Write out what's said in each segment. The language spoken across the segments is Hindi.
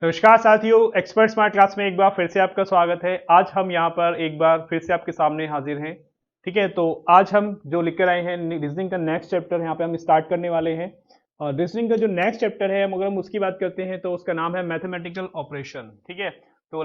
नमस्कार साथियों, एक्सपर्ट स्मार्ट क्लास में एक बार फिर से आपका स्वागत है। आज हम यहाँ पर एक बार फिर से आपके सामने हाजिर हैं। ठीक है, तो आज हम जो लेकर आए हैं रीजनिंग का नेक्स्ट चैप्टर यहाँ पे हम स्टार्ट करने वाले हैं। और रीजनिंग का जो नेक्स्ट चैप्टर है, अगर हम उसकी बात करते हैं तो उसका नाम है मैथमेटिकल ऑपरेशन। ठीक है, तो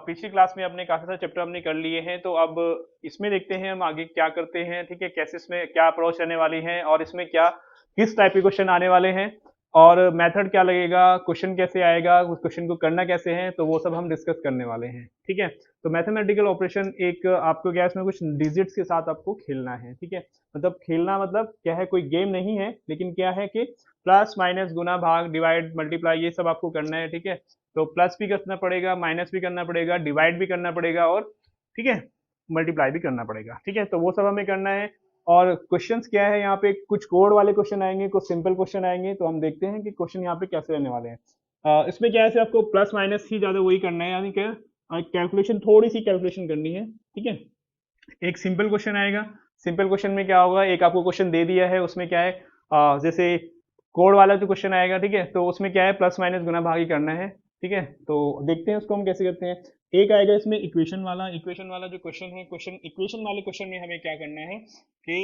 पिछली क्लास में अपने काफी सारे चैप्टर हमने कर लिए हैं, तो अब इसमें देखते हैं हम आगे क्या करते हैं। ठीक है, कैसे इसमें क्या अप्रोच रहने वाली है और इसमें क्या किस टाइप के क्वेश्चन आने वाले हैं और मेथड क्या लगेगा, क्वेश्चन कैसे आएगा, उस क्वेश्चन को करना कैसे है, तो वो सब हम डिस्कस करने वाले हैं। ठीक है, तो मैथमेटिकल ऑपरेशन एक आपको क्या इसमें कुछ डिजिट्स के साथ आपको खेलना है। ठीक है, मतलब खेलना मतलब क्या है, कोई गेम नहीं है, लेकिन क्या है कि प्लस माइनस गुना भाग डिवाइड मल्टीप्लाई ये सब आपको करना है। ठीक है, तो प्लस भी करना पड़ेगा, माइनस भी करना पड़ेगा, डिवाइड भी करना पड़ेगा और ठीक है मल्टीप्लाई भी करना पड़ेगा। ठीक है, तो वो सब हमें करना है। और क्वेश्चंस क्या है यहाँ पे, कुछ कोड वाले क्वेश्चन आएंगे, कुछ सिंपल क्वेश्चन आएंगे, तो हम देखते हैं कि क्वेश्चन यहाँ पे कैसे रहने वाले हैं। इसमें क्या है, आपको प्लस माइनस ही ज्यादा वही करना है, यानी क्या कैलकुलेशन, थोड़ी सी कैलकुलेशन करनी है। ठीक है, एक सिंपल क्वेश्चन आएगा। सिंपल क्वेश्चन में क्या होगा, एक आपको क्वेश्चन दे दिया है, उसमें क्या है जैसे कोड वाला जो क्वेश्चन आएगा, ठीक है, तो उसमें क्या है प्लस माइनस गुना भाग ही करना है। ठीक है, तो देखते हैं उसको हम कैसे करते हैं। एक आएगा इसमें इक्वेशन वाला जो क्वेश्चन है, क्वेश्चन इक्वेशन वाले क्वेश्चन में हमें क्या करना है कि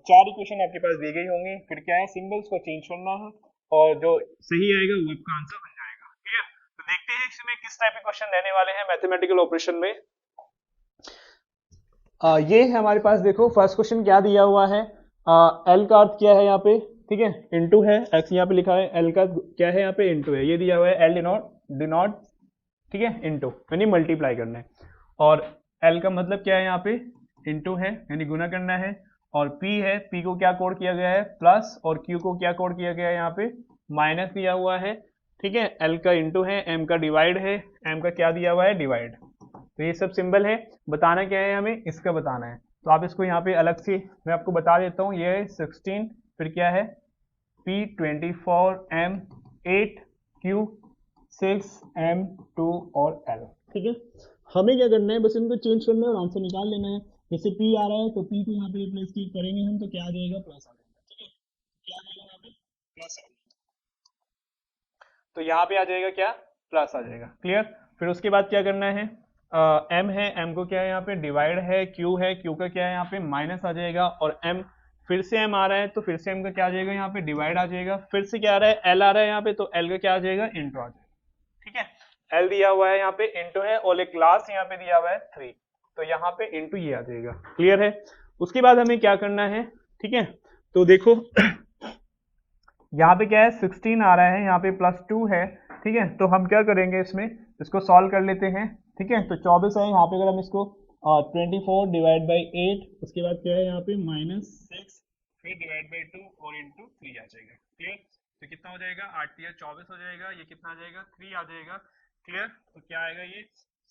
चार इक्वेशन आपके पास दी गई होंगी, फिर क्या है सिंबल्स को चेंज करना है और जो सही आएगा वो आपका आंसर बन जाएगा। ठीक है, तो देखते हैं इसमें किस टाइप के क्वेश्चन रहने वाले हैं मैथमेटिकल ऑपरेशन में। ये है हमारे पास, देखो फर्स्ट क्वेश्चन क्या दिया हुआ है, एल का अर्थ क्या है यहाँ पे, ठीक है, इनटू है, एक्स यहाँ पे लिखा है, एल का क्या है यहाँ पे इनटू है, ये दिया हुआ है एल डिनोट, ठीक है, इनटू यानी मल्टीप्लाई करना है। और एल का मतलब क्या है यहाँ पे इनटू है यानी गुना करना है, और पी है, पी को क्या कोड किया गया है प्लस, और क्यू को क्या कोड किया गया है यहाँ पे माइनस दिया हुआ है। ठीक है, एल का इनटू है, एम का डिवाइड है, एम का क्या दिया हुआ है डिवाइड। तो ये सब सिंबल है, बताना क्या है हमें, इसका बताना है। तो आप इसको यहाँ पे अलग से मैं आपको बता देता हूँ, ये 16, फिर क्या है P 24, M 8, Q 6, M 2 और L। ठीक है, हमें क्या करना है, बस इनको चेंज करना है और आंसर निकाल लेना है। जैसे P आ रहा है तो P को यहाँ पे रिप्लेस करेंगे हम, तो क्या आ जाएगा प्लस आ जाएगा। ठीक है, क्या आ जाएगा यहाँ पे प्लस आ जाएगा, तो यहाँ पे आ जाएगा क्या प्लस आ जाएगा। क्लियर, फिर उसके बाद क्या करना है, एम है, एम को क्या है यहाँ पे डिवाइड है, क्यू है, क्यू का क्या है यहाँ पे माइनस आ जाएगा, और एम फिर से एम आ रहा है तो फिर से एम का क्या आ जाएगा यहाँ पे डिवाइड आ जाएगा, फिर से क्या आ रहा है एल आ रहा है यहाँ पे, तो एल का क्या आ जाएगा इंटू आ जाएगा। ठीक है, एल दिया हुआ है यहाँ पे इंटू है, और एक लास्ट यहाँ पे दिया हुआ है 3, तो यहाँ पे इंटू ये आ जाएगा। क्लियर है, उसके बाद हमें क्या करना है, ठीक है, तो देखो यहाँ पे क्या है 16 आ रहा है, यहाँ पे +2 है। ठीक है, तो हम क्या करेंगे, इसमें इसको सॉल्व कर लेते हैं। ठीक है, तो 24 है, यहाँ पे अगर हम इसको 24 डिवाइड बाई 8, उसके बाद क्या है यहाँ पे -6, फिर डिवाइड बाई 2 और इंटू 3 आ जाएगा। क्लियर, तो कितना हो जाएगा 8 या 24 हो जाएगा, ये कितना आ जाएगा 3 आ जाएगा। क्लियर, तो क्या आएगा ये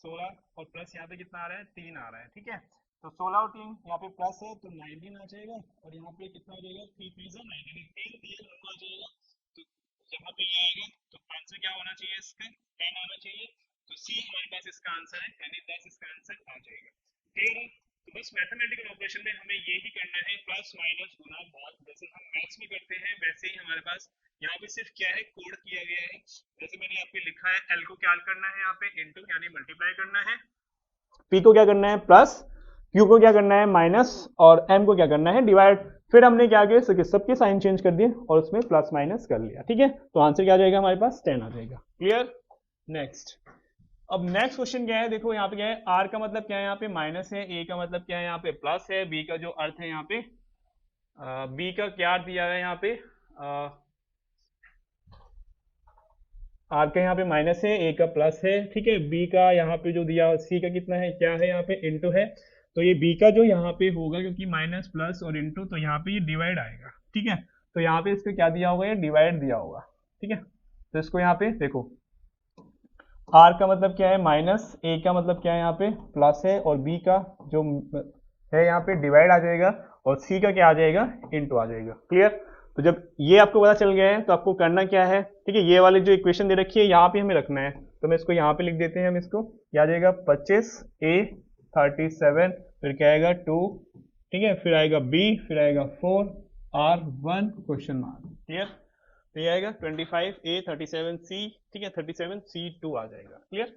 16, और प्लस यहाँ पे कितना आ रहा है 3 आ रहा है। ठीक है, तो 16 और 3 यहाँ पे प्लस है तो 19 आ जाएगा, और यहाँ पे कितना आ जाएगा 3 3 19, 3 3 9 आ जाएगा। तो यहाँ पे ये आएगा, तो आंसर क्या होना चाहिए इसका 10 आना चाहिए, तो सी हमारे पास इसका आंसर है, यानी 10 इसका आंसर आ जाएगा। क्लियर है, तो बस मैथमेटिकल ऑपरेशन में हमें यही करना है, प्लस माइनस गुना भाग, जैसे हम मैथ्स में करते हैं वैसे ही हमारे पास यहाँ पे सिर्फ क्या है कोड किया गया है। जैसे मैंने यहाँ पे लिखा है, एल को क्या करना है यहाँ पे इनटू यानी मल्टीप्लाई करना है, पी को क्या करना है प्लस, क्यू को क्या करना है माइनस, और एम को क्या करना है डिवाइड। फिर हमने क्या किया, सबके साइन चेंज कर दिए और उसमें प्लस माइनस कर लिया। ठीक है, तो आंसर क्या आ जाएगा हमारे पास 10 आ जाएगा। Clear, next. अब नेक्स्ट क्वेश्चन क्या है, देखो यहाँ पे क्या है, आर का मतलब क्या है यहाँ पे माइनस है, ए का मतलब क्या है यहाँ पे प्लस है, बी का जो अर्थ है यहाँ पे बी का क्या दिया है यहाँ पे आर का यहाँ पे माइनस है, ए का प्लस है। ठीक है, बी का यहाँ पे जो दिया, सी का कितना है क्या है यहाँ पे इनटू है, तो ये बी का जो यहाँ पे होगा, क्योंकि माइनस प्लस और इनटू, तो यहाँ पे ये डिवाइड आएगा। ठीक है, तो यहाँ पे इसको क्या दिया होगा, ये डिवाइड दिया होगा। ठीक है, तो इसको यहाँ पे देखो, आर का मतलब क्या है माइनस, ए का मतलब क्या है यहाँ पे प्लस है, और बी का जो है यहाँ पे डिवाइड आ जाएगा, और सी का क्या आ जाएगा इनटू आ जाएगा। क्लियर, तो जब ये आपको पता चल गया है तो आपको करना क्या है, ठीक है, ये वाली जो इक्वेशन दे रखी है यहाँ पे हमें रखना है, तो मैं इसको यहाँ पे लिख देते हैं हम इसको, क्या आ जाएगा 25, ए 37, फिर क्या आएगा 2, ठीक है, फिर आएगा बी, फिर आएगा 4, R 1 क्वेश्चन मार्क। क्लियर, तो ये आएगा 25A 37C, ठीक है, 37C2 आ जाएगा। क्लियर,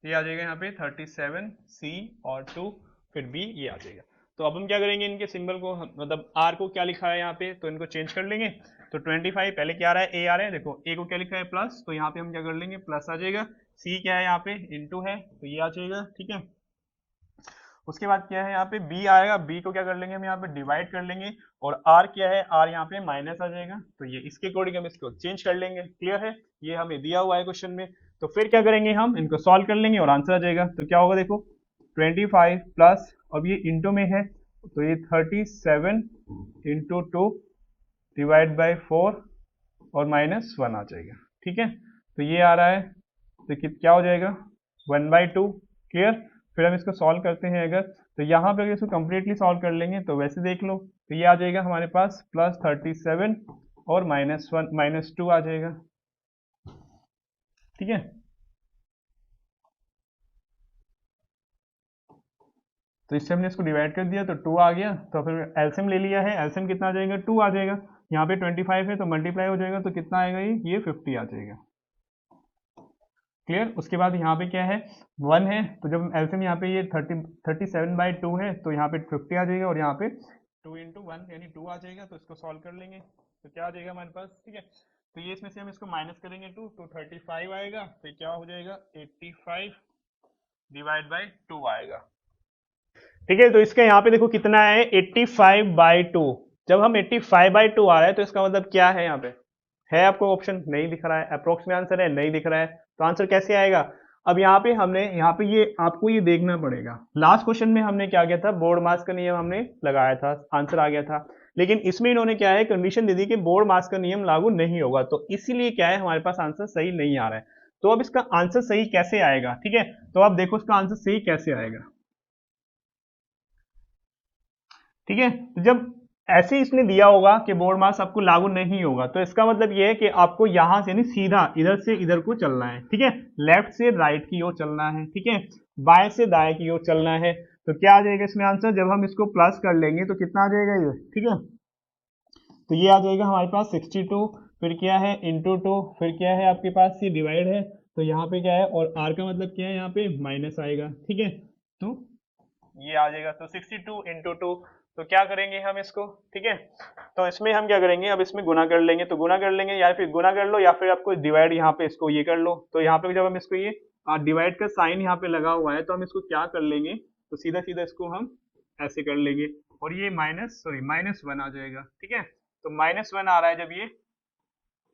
ये आ जाएगा यहाँ पे 37C और 2, फिर B ये आ जाएगा। तो अब हम क्या करेंगे, इनके सिंबल को मतलब R को क्या लिखा है यहाँ पे, तो इनको चेंज कर लेंगे। तो 25 पहले क्या आ रहा है, A आ रहा है, देखो A को क्या लिखा है प्लस, तो यहाँ पे हम क्या कर लेंगे प्लस आ जाएगा। C क्या है यहाँ पे इंटू है, तो ये आ जाएगा, ठीक है। उसके बाद क्या है यहाँ पे B आएगा, B को क्या कर लेंगे हम यहाँ पे डिवाइड कर लेंगे, और R क्या है, R यहाँ पे माइनस आ जाएगा, तो ये इसके अकॉर्डिंग हम इसको चेंज कर लेंगे। क्लियर है, ये हमें दिया हुआ है क्वेश्चन में। तो फिर क्या करेंगे, हम इनको सॉल्व कर लेंगे और आंसर आ जाएगा। तो क्या होगा देखो 25 प्लस, अब ये इंटू में है तो ये 37 इंटू 2 डिवाइड बाई 4 और -1 आ जाएगा, ठीक है। तो ये आ रहा है, तो क्या हो जाएगा 1/2। क्लियर, फिर हम इसको सॉल्व करते हैं अगर, तो यहाँ पे अगर इसको कंप्लीटली सॉल्व कर लेंगे तो वैसे देख लो, तो ये आ जाएगा हमारे पास +37 और -2 आ जाएगा, ठीक है। तो इससे हमने इसको डिवाइड कर दिया तो 2 आ गया, तो फिर एलसीएम ले लिया है, एलसीएम कितना आ जाएगा 2 आ जाएगा। यहाँ पे 25 है तो मल्टीप्लाई हो जाएगा, तो कितना आएगा ये 50 आ जाएगा। क्लियर, उसके बाद यहाँ पे क्या है 1 है, तो जब एलसीएम यहाँ पे ये 37/2 है तो यहाँ पे 50 आ जाएगा, और यहाँ पे 2 इंटू 1 यानी 2 आ जाएगा। तो इसको सॉल्व कर लेंगे तो क्या आ जाएगा हमारे पास, ठीक है। तो ये इसमें से हम इसको माइनस करेंगे 2 तो 35 आएगा, तो क्या हो जाएगा 85 डिवाइड बाई 2 आएगा, ठीक है। तो इसका यहाँ पे देखो कितना है 85/2। जब हम 85/2 आ रहा है तो इसका मतलब क्या है, यहाँ पे है आपको ऑप्शन नहीं दिख रहा है, अप्रोक्स में आंसर है नहीं दिख रहा है, तो आंसर कैसे आएगा। अब यहाँ पे हमने ये आपको ये देखना पड़ेगा, लास्ट क्वेश्चन में हमने क्या किया था, बोर्ड मास का नियम हमने लगाया था, आंसर आ गया था। लेकिन इसमें इन्होंने क्या है कंडीशन दे दी कि बोर्ड मास का नियम लागू नहीं होगा, तो इसीलिए क्या है हमारे पास आंसर सही नहीं आ रहा है। तो अब इसका आंसर सही कैसे आएगा, ठीक है। तो अब देखो इसका आंसर सही कैसे आएगा, ठीक है। तो जब ऐसे इसने दिया होगा कि बोर्ड मास आपको लागू नहीं होगा, तो इसका मतलब यह है कि आपको यहां से यानी सीधा इधर से इधर को चलना है, ठीक है। लेफ्ट से राइट की ओर चलना है, ठीक है, बाएं से दाएं की ओर चलना है। तो क्या आ जाएगा इसमें आंसर, जब हम इसको प्लस कर लेंगे तो कितना आ जाएगा ये, ठीक है। तो ये आ जाएगा हमारे पास 62, फिर क्या है इंटू 2, फिर क्या है आपके पास ये डिवाइड है, तो यहाँ पे क्या है, और आर का मतलब क्या है यहाँ पे माइनस आएगा, ठीक है। तो ये आ जाएगा, तो 62 इंटू 2, तो क्या करेंगे हम इसको, ठीक है। तो इसमें हम क्या करेंगे, अब इसमें गुना कर लेंगे, तो गुना कर लेंगे या फिर गुना कर लो, या फिर आपको डिवाइड यहाँ पे इसको ये कर लो। तो यहाँ पे जब हम इसको ये डिवाइड का साइन यहाँ पे लगा हुआ है, तो हम इसको क्या कर लेंगे, तो सीधा सीधा इसको हम ऐसे कर लेंगे, और ये -1 आ जाएगा, ठीक है। तो -1 आ रहा है, जब ये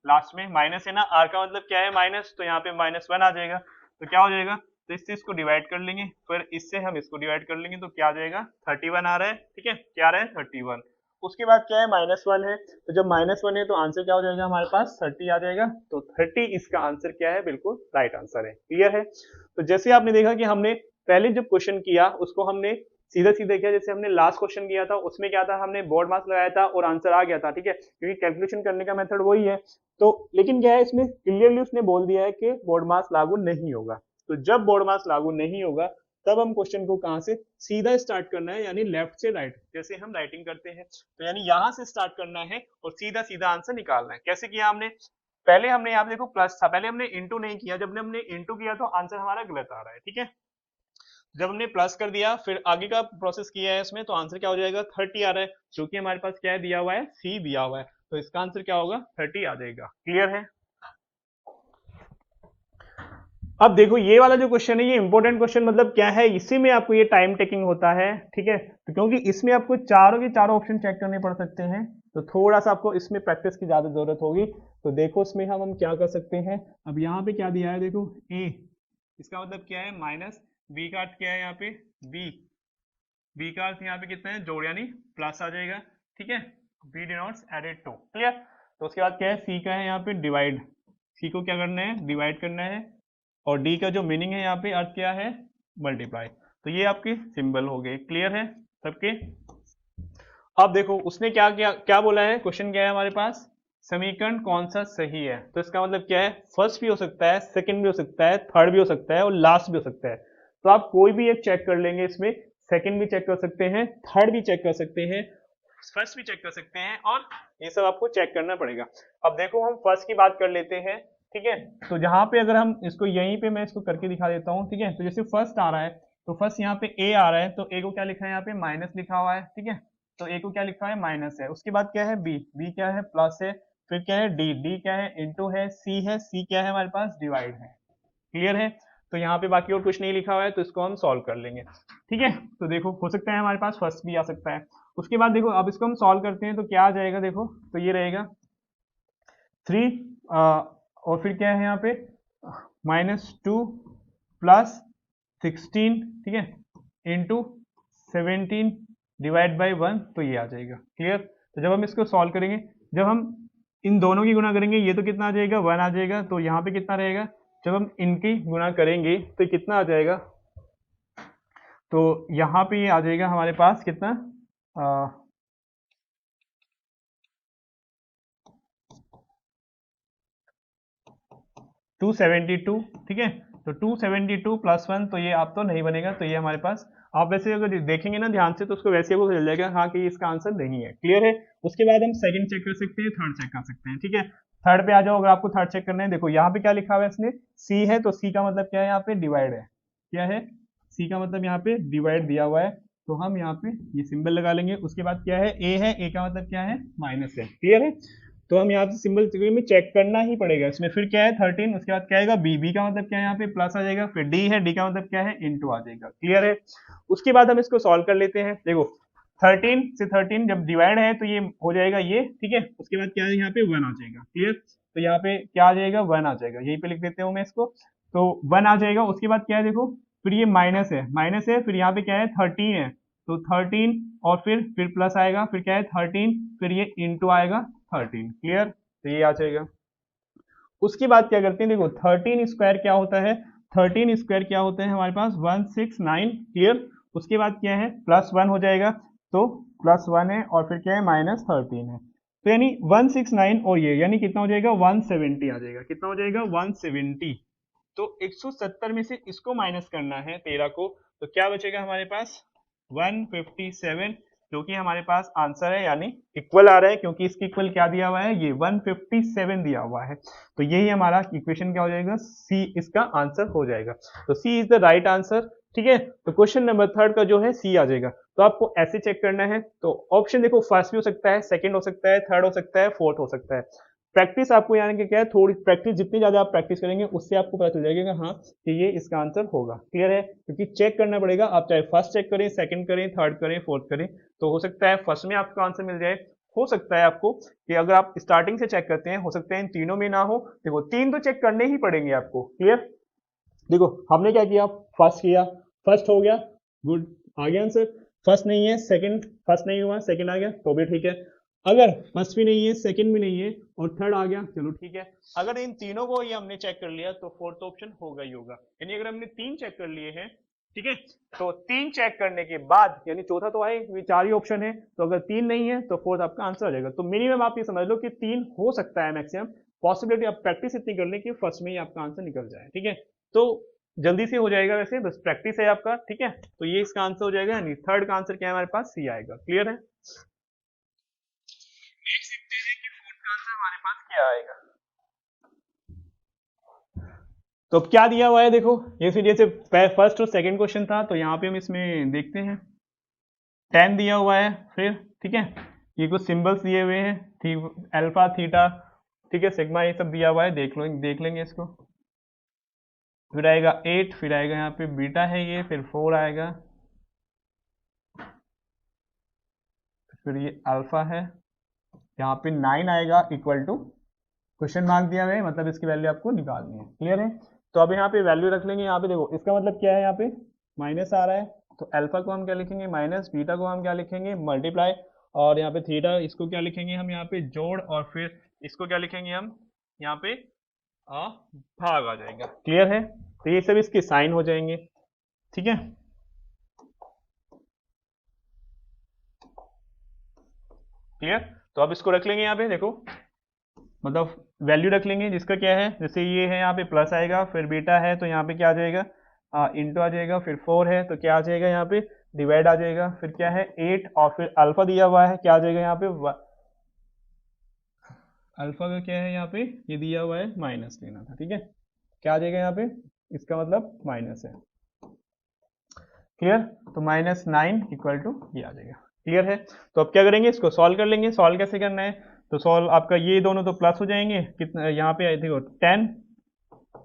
लास्ट में माइनस है ना, आर का मतलब क्या है माइनस, तो यहाँ पे -1 आ जाएगा। तो क्या हो जाएगा, तो इससे इसको डिवाइड कर लेंगे, फिर इससे हम इसको डिवाइड कर लेंगे, तो क्या आ जाएगा 31 आ रहा है, ठीक है, क्या आ रहा है 31। उसके बाद क्या है -1 है, तो जब -1 है तो आंसर क्या हो जाएगा हमारे पास 30 आ जाएगा। तो 30 इसका आंसर क्या है, बिल्कुल राइट आंसर है। क्लियर है। तो जैसे आपने देखा कि हमने पहले जब क्वेश्चन किया उसको हमने सीधा सीधा किया, जैसे हमने लास्ट क्वेश्चन किया था उसमें क्या था, हमने बोर्ड मास लगाया था और आंसर आ गया था, ठीक है, क्योंकि कैलकुलेशन करने का मेथड वही है। तो लेकिन क्या है इसमें क्लियरली उसने बोल दिया है कि बोर्ड मास लागू नहीं होगा। तो जब बोर्ड मास लागू नहीं होगा तब हम क्वेश्चन को कहां से सीधा स्टार्ट करना है, यानी लेफ्ट से राइट, जैसे हम राइटिंग करते हैं, तो यानी यहां से स्टार्ट करना है और सीधा सीधा आंसर निकालना है। कैसे किया हमने, पहले हमने यहाँ देखो प्लस था, पहले हमने इंटू नहीं किया, जब हमने इंटू किया तो आंसर हमारा गलत आ रहा है, ठीक है। जब हमने प्लस कर दिया फिर आगे का प्रोसेस किया है इसमें, तो आंसर क्या हो जाएगा 30 आ रहा है, जो कि हमारे पास क्या है दिया हुआ है सी दिया हुआ है, तो इसका आंसर क्या होगा 30 आ जाएगा। क्लियर है। अब देखो ये वाला जो क्वेश्चन है ये इंपॉर्टेंट क्वेश्चन, मतलब क्या है इसी में आपको ये टाइम टेकिंग होता है, ठीक है। तो क्योंकि इसमें आपको चारों के चारों ऑप्शन चेक करने पड़ सकते हैं, तो थोड़ा सा आपको इसमें प्रैक्टिस की ज्यादा जरूरत होगी। तो देखो इसमें हम क्या कर सकते हैं, अब यहाँ पे क्या दिया है देखो ए, इसका मतलब क्या है माइनस, बी का अर्थ क्या है यहाँ पे बी का अर्थ यहाँ पे कितना है जोड़ यानी प्लस आ जाएगा, ठीक है। B denotes added to. Clear. तो उसके बाद क्या है सी का है यहाँ पे डिवाइड, सी को क्या करना है डिवाइड करना है, और डी का जो मीनिंग है यहाँ पे अर्थ क्या है मल्टीप्लाई। तो ये आपके सिंबल हो गए। क्लियर है सबके। अब देखो उसने क्या क्या क्या बोला है, क्वेश्चन क्या है हमारे पास, समीकरण कौन सा सही है। तो इसका मतलब क्या है फर्स्ट भी हो सकता है, सेकंड भी हो सकता है, थर्ड भी हो सकता है और लास्ट भी हो सकता है। तो आप कोई भी एक चेक कर लेंगे इसमें, सेकंड भी चेक कर सकते हैं, थर्ड भी चेक कर सकते हैं, फर्स्ट भी चेक कर सकते हैं और ये सब आपको चेक करना पड़ेगा। अब देखो हम फर्स्ट की बात कर लेते हैं, ठीक है। तो जहां पे अगर हम इसको यहीं पे मैं इसको करके दिखा देता हूँ, ठीक है। तो जैसे फर्स्ट आ रहा है तो फर्स्ट यहाँ पे ए आ रहा है, तो ए को क्या लिखा है यहाँ पे माइनस लिखा हुआ है, ठीक है। तो ए को क्या लिखा है माइनस है। उसके बाद क्या है बी, बी क्या है प्लस है, फिर क्या है डी, डी क्या है इंटू है, सी है, सी क्या है हमारे पास डिवाइड है। क्लियर है। तो यहाँ पे बाकी और कुछ नहीं लिखा हुआ है तो इसको हम सॉल्व कर लेंगे, ठीक है। तो देखो हो सकता है हमारे पास फर्स्ट भी आ सकता है। उसके बाद देखो अब इसको हम सॉल्व करते हैं तो क्या आ जाएगा, देखो तो ये रहेगा 3 और फिर क्या है यहाँ पे -2 प्लस 16, ठीक है, इंटू 17 डिवाइड बाई 1, तो ये आ जाएगा। क्लियर। तो जब हम इसको सॉल्व करेंगे, जब हम इन दोनों की गुणा करेंगे ये तो कितना आ जाएगा 1 आ जाएगा, तो यहाँ पे कितना रहेगा, जब हम इनकी गुणा करेंगे तो कितना आ जाएगा, तो यहाँ पे ये आ जाएगा हमारे पास कितना 272, ठीक है। तो 272 प्लस 1, तो ये आप तो नहीं बनेगा, तो ये हमारे पास आप वैसे अगर देखेंगे ना ध्यान से तो उसको वैसे आपको चल जाएगा हाँ कि इसका आंसर नहीं है। क्लियर है। उसके बाद हम सेकंड चेक कर सकते हैं, थर्ड चेक कर सकते हैं, ठीक है। थर्ड पे आ जाओ, अगर आपको थर्ड चेक करना है, देखो यहाँ पे क्या लिखा हुआ है इसने सी है, तो सी का मतलब क्या है यहाँ पे डिवाइड है, क्या है सी का मतलब यहाँ पे डिवाइड दिया हुआ है, तो हम यहाँ पे ये सिंबल लगा लेंगे। उसके बाद क्या है ए का मतलब क्या है माइनस है। क्लियर है। तो हम यहाँ से सिंबल में चेक करना ही पड़ेगा इसमें। फिर क्या है 13, उसके बाद क्या आएगा बी, बी का मतलब क्या है यहाँ पे प्लस आ जाएगा, फिर डी है, डी का मतलब क्या है इंटू आ जाएगा। क्लियर है। उसके बाद हम इसको सॉल्व कर लेते हैं। देखो 13 से 13 जब डिवाइड है तो ये हो जाएगा ये, ठीक है। उसके बाद क्या है यहाँ पे 1 आ जाएगा। क्लियर। तो यहाँ पे क्या आ जाएगा 1 आ जाएगा, यहीं पे लिख देते हूँ मैं इसको, तो 1 आ जाएगा। उसके बाद क्या है देखो फिर ये माइनस है, फिर यहाँ पे क्या है 13 है, तो 13 और फिर प्लस आएगा, फिर क्या है 13, फिर ये इंटू आएगा 13। क्लियर। तो ये आ जाएगा। उसके बाद क्या करते हैं, देखो 13 स्क्वायर क्या होता है, 13 स्क्वायर क्या होता है हमारे पास 169। क्लियर। उसके बाद क्या है प्लस 1 हो जाएगा, तो प्लस 1 है और फिर क्या है -13 है, तो यानी 169 और ये यानी कितना हो जाएगा 170 आ जाएगा। कितना हो जाएगा 170। तो 170 में से इसको माइनस करना है 13 को, तो क्या बचेगा हमारे पास 157, क्योंकि हमारे पास आंसर है यानी इक्वल आ रहा है, क्योंकि इसकी इक्वल क्या दिया हुआ है ये 157 दिया हुआ है, तो यही हमारा इक्वेशन क्या हो जाएगा सी इसका आंसर हो जाएगा। तो सी इज द राइट आंसर, ठीक है। तो क्वेश्चन नंबर थर्ड का जो है सी आ जाएगा। तो आपको ऐसे चेक करना है, तो ऑप्शन देखो फर्स्ट भी हो सकता है, सेकंड हो सकता है, थर्ड हो सकता है, फोर्थ हो सकता है। प्रैक्टिस आपको यानी कि क्या है थोड़ी प्रैक्टिस, जितनी ज्यादा आप प्रैक्टिस करेंगे उससे आपको पता चल जाएगा कि हाँ कि ये इसका आंसर होगा। क्लियर है। क्योंकि चेक करना पड़ेगा, आप चाहे फर्स्ट चेक करें, सेकंड करें, थर्ड करें, फोर्थ करें, तो हो सकता है फर्स्ट में आपका आंसर मिल जाए, हो सकता है आपको कि अगर आप स्टार्टिंग से चेक करते हैं हो सकता है इन तीनों में ना हो। देखो 3 तो चेक करने ही पड़ेंगे आपको। क्लियर। देखो हमने क्या किया, फर्स्ट किया, फर्स्ट हो गया, गुड, आ गया आंसर। फर्स्ट नहीं है, सेकंड, फर्स्ट नहीं हुआ सेकंड आ गया तो भी ठीक है। अगर फर्स्ट भी नहीं है, सेकंड भी नहीं है और थर्ड आ गया, चलो ठीक है। अगर इन तीनों को ये हमने चेक कर लिया तो फोर्थ ऑप्शन होगा ही होगा। यानी अगर हमने 3 चेक कर लिए हैं, ठीक है, तो 3 चेक करने के बाद यानी चौथा तो आए, ये 4 ही ऑप्शन है, तो अगर 3 नहीं है तो फोर्थ आपका आंसर आ जाएगा। तो मिनिमम आप ये समझ लो कि 3 हो सकता है मैक्सिमम पॉसिबिलिटी, आप प्रैक्टिस इतनी कर लें कि फर्स्ट में ही आपका आंसर निकल जाए, ठीक है। तो जल्दी से हो जाएगा, वैसे बस प्रैक्टिस है आपका, ठीक है। तो ये इसका आंसर हो जाएगा, यानी थर्ड का आंसर क्या है हमारे पास सी आएगा। क्लियर है। नेक्स्ट देखते हैं कि फोर्थ का आंसर हमारे पास क्या आएगा। तो क्या दिया हुआ है देखो, ये फिर जैसे फर्स्ट और सेकंड क्वेश्चन था, तो यहाँ पे हम इसमें देखते हैं 10 दिया हुआ है, फिर ठीक है ये कुछ सिंबल्स दिए हुए हैं, अल्फा थीटा, ठीक है, सिग्मा, ये सब दिया हुआ है, देख लेंगे इसको। फिर आएगा 8, फिर आएगा यहाँ पे बीटा है ये, फिर 4 आएगा, फिर ये अल्फा है, यहाँ पे 9 आएगा इक्वल टू क्वेश्चन मार्क दिया हुआ है, मतलब इसकी वैल्यू आपको निकालनी है। क्लियर है। तो अब यहाँ पे वैल्यू रख लेंगे। यहाँ पे देखो इसका मतलब क्या है, यहाँ पे माइनस आ रहा है, तो अल्फा को हम क्या लिखेंगे माइनस, बीटा को हम क्या लिखेंगे मल्टीप्लाई, और यहाँ पे थीटा इसको क्या लिखेंगे हम यहाँ पे जोड़, और फिर इसको क्या लिखेंगे हम यहाँ पे भाग आ जाएगा। क्लियर है। तो ये सब इसके साइन हो जाएंगे, ठीक है। क्लियर। तो अब इसको रख लेंगे यहाँ पे, देखो मतलब वैल्यू रख लेंगे जिसका क्या है, जैसे ये है यहाँ पे प्लस आएगा, फिर बीटा है तो यहाँ पे क्या आ जाएगा इंटू आ जाएगा, फिर 4 है तो क्या आ जाएगा यहाँ पे डिवाइड आ जाएगा, फिर क्या है 8 और फिर अल्फा दिया हुआ है, क्या आ जाएगा यहाँ पे अल्फा का क्या है यहाँ पे, ये दिया हुआ है माइनस लेना था, ठीक है, क्या आ जाएगा यहाँ पे, इसका मतलब माइनस है, क्लियर। तो -9 इक्वल टू ये आ जाएगा, क्लियर है। तो अब क्या करेंगे, इसको सॉल्व कर लेंगे। सॉल्व कैसे करना है, तो सॉल्व आपका ये दोनों तो प्लस हो जाएंगे, कितना यहाँ पे देखो 10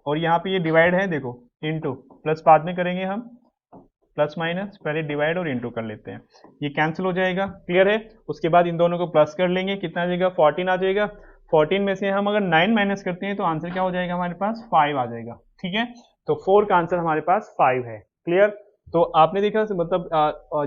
और यहाँ पे ये डिवाइड है देखो इनटू, प्लस बाद में करेंगे हम, प्लस माइनस पहले डिवाइड और इनटू कर लेते हैं, ये कैंसिल हो जाएगा, क्लियर है। उसके बाद इन दोनों को प्लस कर लेंगे, कितना आ जाएगा 14 आ जाएगा। 14 में से हम अगर 9 माइनस करते हैं तो आंसर क्या हो जाएगा हमारे पास 5 आ जाएगा, ठीक है। तो 4 का आंसर हमारे पास 5 है, क्लियर। तो आपने देखा मतलब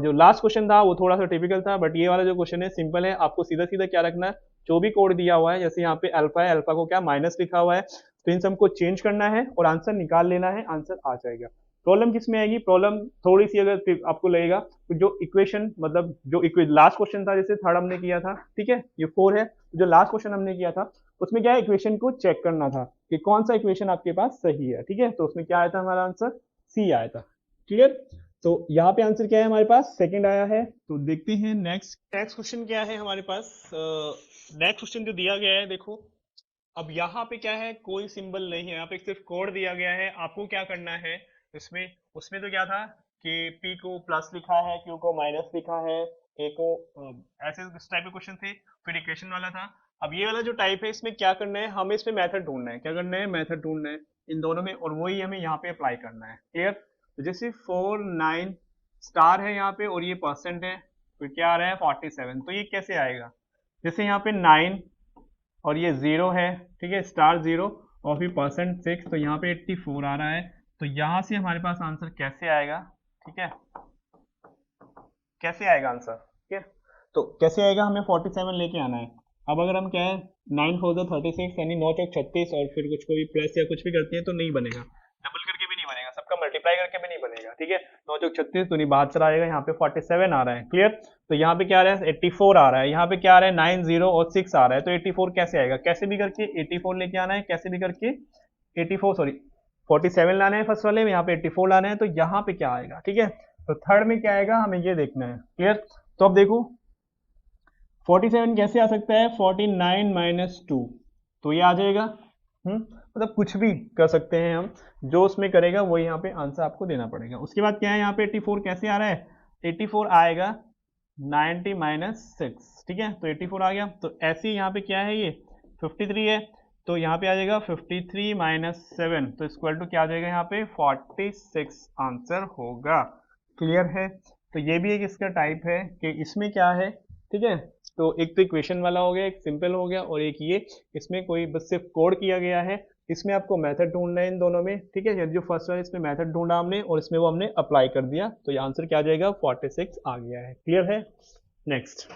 जो लास्ट क्वेश्चन था वो थोड़ा सा टिपिकल था, बट ये वाला जो क्वेश्चन है सिंपल है, आपको सीधा सीधा क्या रखना है, जो भी कोड दिया हुआ है, जैसे यहाँ पे अल्फा है, अल्फा को क्या माइनस लिखा हुआ है, तो इन सबको चेंज करना है और आंसर निकाल लेना है, आंसर आ जाएगा। प्रॉब्लम किस में आएगी, प्रॉब्लम थोड़ी सी अगर आपको लगेगा तो जो इक्वेशन मतलब जो लास्ट क्वेश्चन था, जैसे थर्ड हमने किया था, ठीक है, ये 4 है, जो लास्ट क्वेश्चन हमने किया था उसमें क्या है, इक्वेशन को चेक करना था कि कौन सा इक्वेशन आपके पास सही है, ठीक है। तो उसमें क्या आया था, हमारा आंसर सी आया था, क्लियर। तो यहाँ पे आंसर क्या है हमारे पास, सेकंड आया है। तो देखते हैं नेक्स्ट क्वेश्चन क्या है हमारे पास। नेक्स्ट क्वेश्चन जो दिया गया है देखो, अब यहाँ पे क्या है, कोई सिंबल नहीं है, यहाँ पे सिर्फ कोड दिया गया है, आपको क्या करना है इसमें, उसमें तो क्या था कि P को प्लस लिखा है, Q को माइनस लिखा है, A को ऐसे इस टाइप के क्वेश्चन थे, फिर इक्वेशन वाला था। अब ये वाला जो टाइप है इसमें क्या करना है, हमें इसमें मेथड ढूंढना है, क्या करना है, मेथड ढूंढना है इन दोनों में, और वही हमें यहाँ पे अप्लाई करना है, क्लियर। तो जैसे 4 9 स्टार है यहाँ पे और ये परसेंट है, फिर क्या आ रहा है 47, तो ये कैसे आएगा, जैसे यहाँ पे 9 और ये 0 है, ठीक है, स्टार 0 और फिर परसेंट 6, तो यहाँ पे 84 आ रहा है, तो यहाँ से हमारे पास आंसर कैसे आएगा, ठीक है, कैसे आएगा आंसर, ठीक है। तो कैसे आएगा, हमें 47 लेके आना है। अब अगर हम क्या है 9 4 36 यानी 9 चौक 36 और फिर कुछ को भी प्लस या कुछ भी करते हैं तो नहीं बनेगा, डबल करके भी नहीं बनेगा, सबका मल्टीप्लाई करके भी नहीं बनेगा, ठीक है। 9 चौक 36 तो नहीं बहत्तर आएगा, यहाँ पे 47 आ रहा है, क्लियर। तो यहाँ पे क्या आ रहा है 84 आ रहा है, यहाँ पे क्या आ रहा है 9 0 और 6 आ रहा है, तो 84 कैसे आएगा, कैसे भी करके 84 लेके आना है, कैसे भी करके 84 सॉरी 47 लाना है फर्स्ट वाले में, यहाँ पे 84 लाना है, तो यहाँ पे क्या आएगा, ठीक है। तो थर्ड में क्या आएगा हमें ये देखना है, क्लियर। तो अब देखो 47 कैसे आ सकता है, 49 माइनस 2, तो ये आ जाएगा, मतलब कुछ भी कर सकते हैं हम, जो उसमें करेगा वही यहाँ पे आंसर आपको देना पड़ेगा। उसके बाद क्या है, यहाँ पे 84 कैसे आ रहा है, 84 आएगा 90 माइनस 6, ठीक है, तो 84 आ गया। तो ऐसे ही यहाँ पे क्या है, ये 53 है, तो यहाँ पे आ जाएगा 53 माइनस 7, तो इक्वल टू क्या आ जाएगा यहाँ पे 46 आंसर होगा, क्लियर है। तो ये भी एक इसका टाइप है कि इसमें क्या है, ठीक है। तो एक तो इक्वेशन वाला हो गया, एक सिंपल हो गया, और एक ये इसमें कोई बस सिर्फ कोड किया गया है, इसमें आपको मेथड ढूंढना है इन दोनों में, ठीक है। जो फर्स्ट है इसमें मेथड ढूंढा हमने और इसमें वो हमने अप्लाई कर दिया, तो ये आंसर क्या आ जाएगा 46 आ गया है, क्लियर है। नेक्स्ट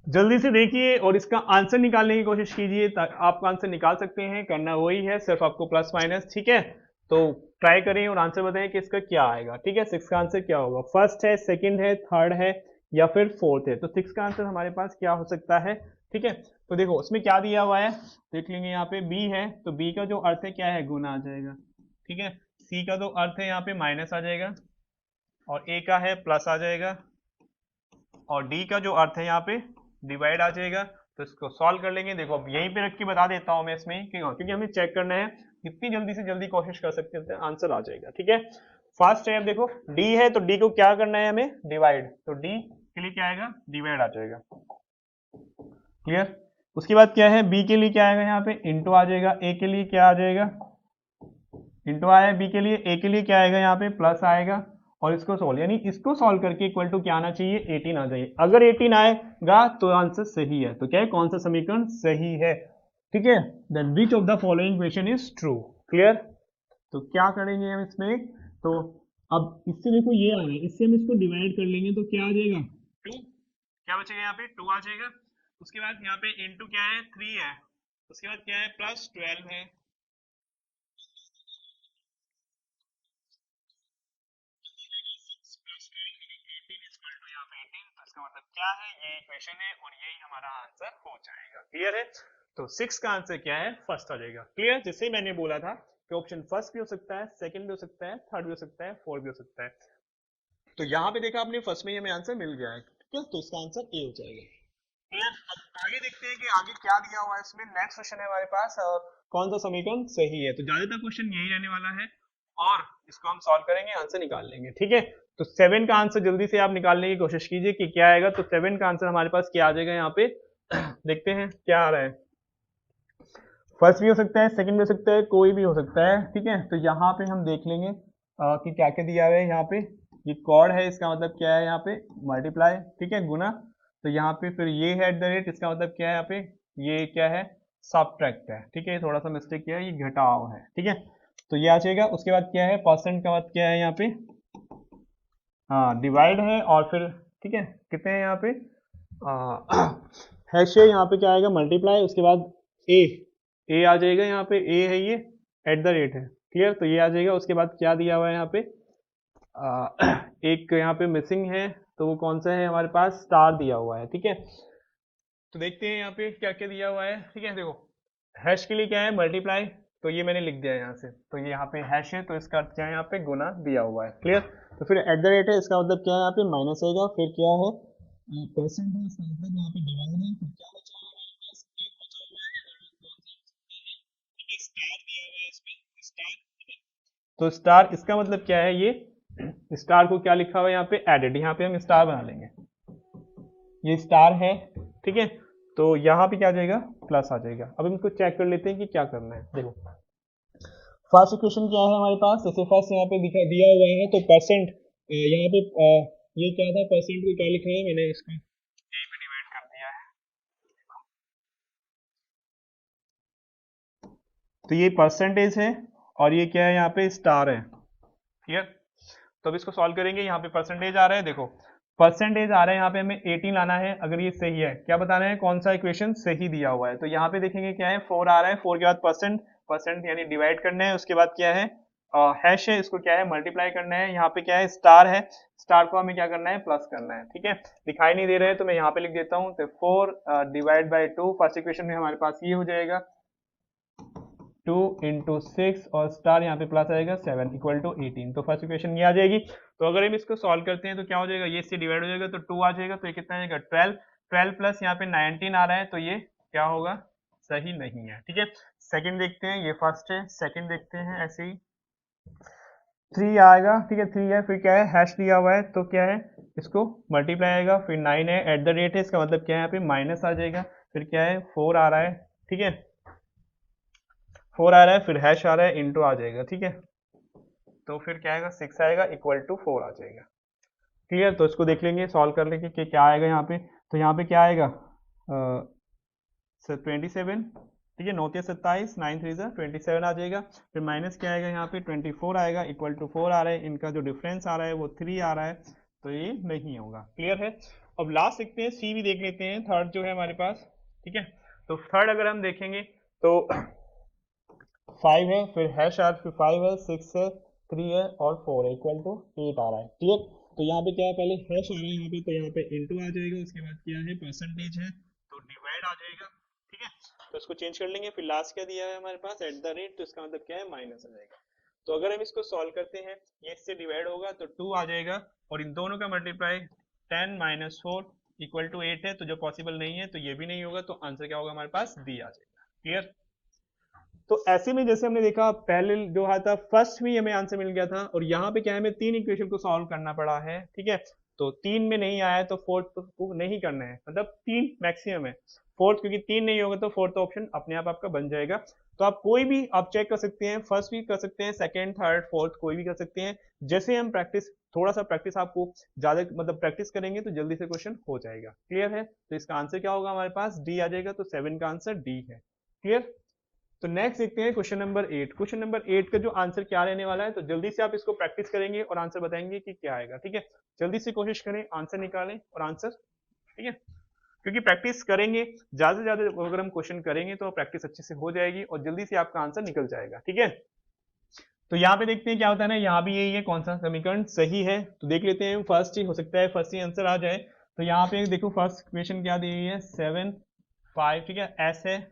जल्दी से देखिए और इसका आंसर निकालने की कोशिश कीजिए, आप आंसर निकाल सकते हैं, करना वही है, सिर्फ आपको प्लस माइनस, ठीक है। तो ट्राई करें और आंसर बताएं कि इसका क्या आएगा, ठीक है। 6 का आंसर क्या होगा, फर्स्ट है, सेकंड है, थर्ड है या फिर फोर्थ है, तो 6 का आंसर हमारे पास क्या हो सकता है, ठीक है। तो देखो उसमें क्या दिया हुआ है, देख लेंगे, यहाँ पे बी है, तो बी का जो अर्थ है क्या है, गुना आ जाएगा, ठीक है। सी का जो अर्थ है यहाँ पे माइनस आ जाएगा, और ए का है प्लस आ जाएगा, और डी का जो अर्थ है यहाँ पे डिवाइड आ जाएगा। तो इसको सॉल्व कर लेंगे, देखो अब यहीं पे रख के बता देता हूं मैं इसमें, क्योंकि हमें चेक करना है, जितनी जल्दी से जल्दी कोशिश कर सकते हैं आंसर आ जाएगा, ठीक है। फर्स्ट है, अब देखो डी है, तो डी को क्या करना है हमें, डिवाइड, तो डी के लिए क्या आएगा, डिवाइड आ जाएगा, क्लियर। उसके बाद क्या है, बी के लिए क्या आएगा, यहाँ पे इंटू आ जाएगा, ए के लिए क्या आ जाएगा, इंटू आया बी के लिए, ए के लिए क्या आएगा, यहाँ पे प्लस आएगा, और इसको सोल्व यानी इसको सॉल्व करके इक्वल टू क्या आना चाहिए, 18 आ जाइए। अगर 18 आएगा तो आंसर सही है, तो क्या है, कौन सा समीकरण सही है, ठीक है। Then which of the following equation is true, clear. तो क्या करेंगे हम इसमें, तो अब इससे देखो ये आ रहा है, इससे हम इसको डिवाइड कर लेंगे तो क्या आ जाएगा 2, क्या बचेगा यहाँ पे 2 आ जाएगा। उसके बाद यहाँ पे इंटू क्या है 3 है, उसके बाद क्या है प्लस 12 है, इसका मतलब क्या है, ये इक्वेशन है और यही हमारा आंसर हो जाएगा, क्लियर है। तो 6 का आंसर क्या है, फर्स्ट आ जाएगा, क्लियर। जैसे मैंने बोला था कि ऑप्शन फर्स्ट भी हो सकता है, सेकंड भी हो सकता है, थर्ड भी हो सकता है, फोर्थ भी हो सकता है। तो यहाँ पे देखा आपने फर्स्ट में ही हमें आंसर मिल गया है, ठीक है, तो इसका आंसर ए हो जाएगा। क्लियर। अब आगे देखते हैं कि आगे क्या दिया हुआ है इसमें। नेक्स्ट क्वेश्चन है हमारे पास, और कौन सा समीकरण सही है, तो ज्यादातर क्वेश्चन यही रहने वाला है, और इसको हम सॉल्व करेंगे, आंसर निकाल लेंगे, ठीक है। तो 7 का आंसर जल्दी से आप निकालने की कोशिश कीजिए कि क्या आएगा। तो 7 का आंसर हमारे पास क्या आ जाएगा यहाँ पे देखते हैं क्या आ रहा है। फर्स्ट भी हो सकता है, सेकंड भी हो सकता है, कोई भी हो सकता है, ठीक है। तो यहाँ पे हम देख लेंगे कि क्या क्या दिया हुआ है यहाँ पे। ये कॉर्ड है, इसका मतलब क्या है यहाँ पे मल्टीप्लाई, ठीक है, गुना। तो यहाँ पे फिर ये है एट द रेट, इसका मतलब क्या है यहाँ पे, ये क्या है सब्ट्रैक्ट है, ठीक है, थोड़ा सा मिस्टेक किया है, ये घटाव है, ठीक है। तो ये आ जाएगा। उसके बाद क्या है परसेंट का मतलब क्या है यहाँ पे, हाँ डिवाइड है, और फिर ठीक है कितने हैं यहाँ पे हैश है, यहाँ पे क्या आएगा मल्टीप्लाई, उसके बाद ए आ जाएगा, यहाँ पे ए है ये एट द रेट है, क्लियर। तो ये आ जाएगा। उसके बाद क्या दिया हुआ है यहाँ पे एक यहाँ पे मिसिंग है, तो वो कौन सा है हमारे पास, स्टार दिया हुआ है, ठीक है। तो देखते हैं यहाँ पे क्या क्या दिया हुआ है, ठीक है। देखो हैश के लिए क्या है मल्टीप्लाई, तो ये मैंने लिख दिया है यहाँ से, तो ये यहाँ पे हैश है, तो इसका अर्थ क्या है यहाँ पे गुना दिया हुआ है, क्लियर। तो फिर एट द रेट है, इसका मतलब क्या है यहाँ पे माइनस आएगा, फिर क्या है परसेंट है, इसका मतलब यहाँ पे डिवाइड है, फिर क्या बचा हुआ है हमारे पास, एक बचा हुआ है, स्टार दिया हुआ है इसमें, स्टार। तो स्टार इसका मतलब क्या है, ये स्टार को क्या लिखा हुआ है यहाँ पे एडेड, यहाँ पे हम स्टार बना लेंगे, ये स्टार है, ठीक है। तो यहाँ पे क्या आ जाएगा प्लस आ जाएगा। अब इनको चेक कर लेते हैं कि क्या करना है। देखो फर्स्ट इक्वेशन क्या है हमारे पास, जैसे फर्स्ट यहाँ पे दिया हुआ है, तो परसेंट यहाँ पे ये क्या था, परसेंट को क्या लिखा है, मैंने इसको यहीं पे डिवाइड कर दिया है, तो ये परसेंटेज है, और ये क्या है यहाँ पे स्टार है, क्लियर। तो अब इसको सॉल्व करेंगे। यहाँ पे परसेंटेज आ रहा है, देखो परसेंटेज आ रहा है, यहाँ पे हमें 18 लाना है। अगर ये सही है, क्या बताना है कौन सा इक्वेशन सही दिया हुआ है, तो यहाँ पे देखेंगे क्या है 4 आ रहा है, 4 के बाद परसेंट, परसेंट यानी डिवाइड करना है। उसके बाद क्या है हैश है, इसको क्या है मल्टीप्लाई करना है। यहाँ पे क्या है स्टार है, स्टार को हमें क्या करना है प्लस करना है, ठीक है। दिखाई नहीं दे रहा है तो मैं यहाँ पे लिख देता हूँ, तो 4 डिवाइड बाई 2, फर्स्ट इक्वेशन में हमारे पास ये हो जाएगा 2 इंटू 6, और स्टार यहाँ पे प्लस आएगा 7 इक्वल टू 18। तो फर्स्ट इक्वेशन ये आ जाएगी। तो अगर हम इसको सॉल्व करते हैं तो क्या हो जाएगा, ये इससे डिवाइड हो जाएगा तो 2 आ जाएगा, तो ये कितना आ जाएगा 12, 12 प्लस यहाँ पे 19 आ रहा है, तो ये क्या होगा सही नहीं है, ठीक है। सेकंड देखते हैं, ये फर्स्ट है, सेकंड देखते हैं ऐसे ही 3 आएगा, ठीक है 3 है, फिर क्या है हैश दिया हुआ है, तो क्या है इसको मल्टीप्लाई आएगा, फिर 9 है एट द रेट है, इसका मतलब क्या है यहाँ पे माइनस आ जाएगा, फिर क्या है 4 आ रहा है, ठीक है 4 आ रहा है, फिर हैश आ रहा है, इंटू आ जाएगा, ठीक है। तो फिर क्या आएगा 6 आएगा इक्वल टू 4 आ जाएगा, क्लियर। तो इसको देख लेंगे, सॉल्व कर लेंगे कि क्या आएगा यहाँ पे। तो यहाँ पे क्या आएगा 27, ठीक है 9 या 27, 9 3 27 आ जाएगा, फिर माइनस क्या आएगा यहाँ पे 24 आएगा, इक्वल टू 4 आ रहा है, इनका जो डिफरेंस आ रहा है वो 3 आ रहा है, तो ये नहीं होगा, क्लियर है। अब लास्ट देखते हैं, सी भी देख लेते हैं, थर्ड जो है हमारे पास, ठीक है। तो थर्ड अगर हम देखेंगे तो 5 है, फिर हैश आर, फिर 5 है, 6 है, 3 है, और 4 है, इक्वल टू 8 आ रहा है, ठीक है। तो यहाँ पे क्या है पहले हैश आ रहा है यहाँ पे, तो यहाँ पे इंटू आ जाएगा, उसके बाद क्या है परसेंटेज है, तो डिवाइड आ जाएगा, ठीक है। तो इसको चेंज कर लेंगे। फिर लास्ट क्या दिया है हमारे पास एट द रेट, तो इसका मतलब क्या है माइनस आ जाएगा। तो अगर हम इसको सॉल्व करते हैं, ये इससे डिवाइड होगा तो 2 आ जाएगा, और इन दोनों का मल्टीप्लाई 10 माइनस 4 इक्वल टू 8 है, तो जो पॉसिबल नहीं है तो ये भी नहीं होगा, तो आंसर क्या होगा हमारे पास डी आ जाएगा, क्लियर। तो ऐसे में जैसे हमने देखा पहले जो था फर्स्ट में हमें आंसर मिल गया था, और यहाँ पे क्या है हमें 3 इक्वेशन को सॉल्व करना पड़ा है, ठीक है। तो 3 में नहीं आया तो फोर्थ को नहीं करना है, मतलब 3 मैक्सिमम है, फोर्थ क्योंकि 3 नहीं होगा तो फोर्थ ऑप्शन अपने आप आपका बन जाएगा। तो आप कोई भी आप चेक कर सकते हैं, फर्स्ट भी कर सकते हैं, सेकंड थर्ड फोर्थ कोई भी कर सकते हैं। जैसे हम प्रैक्टिस, थोड़ा सा प्रैक्टिस आपको ज्यादा मतलब प्रैक्टिस करेंगे तो जल्दी से क्वेश्चन हो जाएगा, क्लियर है। तो इसका आंसर क्या होगा हमारे पास डी आ जाएगा, तो 7 का आंसर डी है, क्लियर। तो नेक्स्ट देखते हैं क्वेश्चन नंबर 8। क्वेश्चन नंबर 8 का जो आंसर क्या रहने वाला है, तो जल्दी से आप इसको प्रैक्टिस करेंगे और आंसर बताएंगे कि क्या आएगा, ठीक है। जल्दी से कोशिश करें, आंसर निकालें और आंसर, ठीक है, क्योंकि प्रैक्टिस करेंगे ज्यादा से ज्यादा अगर हम क्वेश्चन करेंगे तो प्रैक्टिस अच्छे से हो जाएगी और जल्दी से आपका आंसर निकल जाएगा, ठीक है। तो यहाँ पे देखते हैं क्या होता है ना, यहाँ भी यही है, कौन सा समीकरण सही है, तो देख लेते हैं। फर्स्ट ही हो सकता है, फर्स्ट ही आंसर आ जाए। तो यहाँ पे देखो फर्स्ट क्वेश्चन क्या दी गई है 7 5, ठीक है, एस है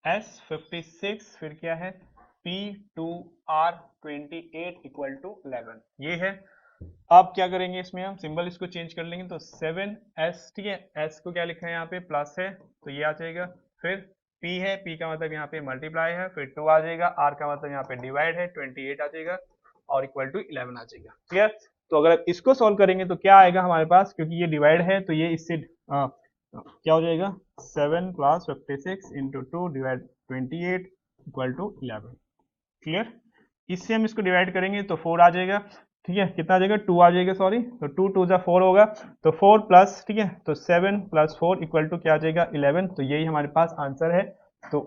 S 56, फिर क्या है P2R28 इक्वल टू 11 ये है। अब क्या करेंगे इसमें हम सिंबल इसको चेंज कर लेंगे तो 7s, ठीक है, s को क्या लिखा है यहाँ पे प्लस है तो ये आ जाएगा, फिर p है, p का मतलब यहाँ पे मल्टीप्लाई है, फिर 2 आ जाएगा, r का मतलब यहाँ पे डिवाइड है, 28 आ जाएगा और इक्वल टू 11 आ जाएगा। क्लियर? तो अगर इसको सॉल्व करेंगे तो क्या आएगा हमारे पास, क्योंकि ये डिवाइड है तो ये इससे क्या हो जाएगा 7 plus 56 into 2 divide 28 equal to 11। Clear? इससे हम इसको डिवाइड करेंगे तो 4 आ जाएगा, ठीक है, कितना आ जाएगा 2 आ जाएगा, सॉरी, तो 2 2 जा 4 होगा, तो 4 प्लस, ठीक है, तो 7 प्लस 4 इक्वल टू क्या आ जाएगा 11। तो यही हमारे पास आंसर है। तो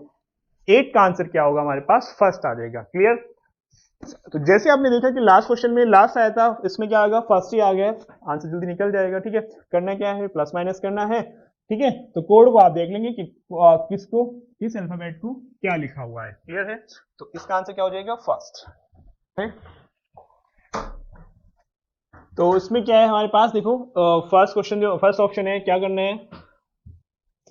8 का आंसर क्या होगा हमारे पास, फर्स्ट आ जाएगा। क्लियर? तो जैसे आपने देखा कि लास्ट क्वेश्चन में लास्ट आया था, इसमें क्या आ गया, फर्स्ट ही आ गया, आंसर जल्दी निकल जाएगा। ठीक है, करना क्या है, प्लस माइनस करना है। ठीक है, तो कोड को आप देख लेंगे कि किसको, किस अल्फाबेट को क्या लिखा हुआ है। क्लियर है? तो इसका आंसर क्या हो जाएगा, फर्स्ट है। तो इसमें क्या है हमारे पास, देखो फर्स्ट क्वेश्चन जो फर्स्ट ऑप्शन है, क्या करना है,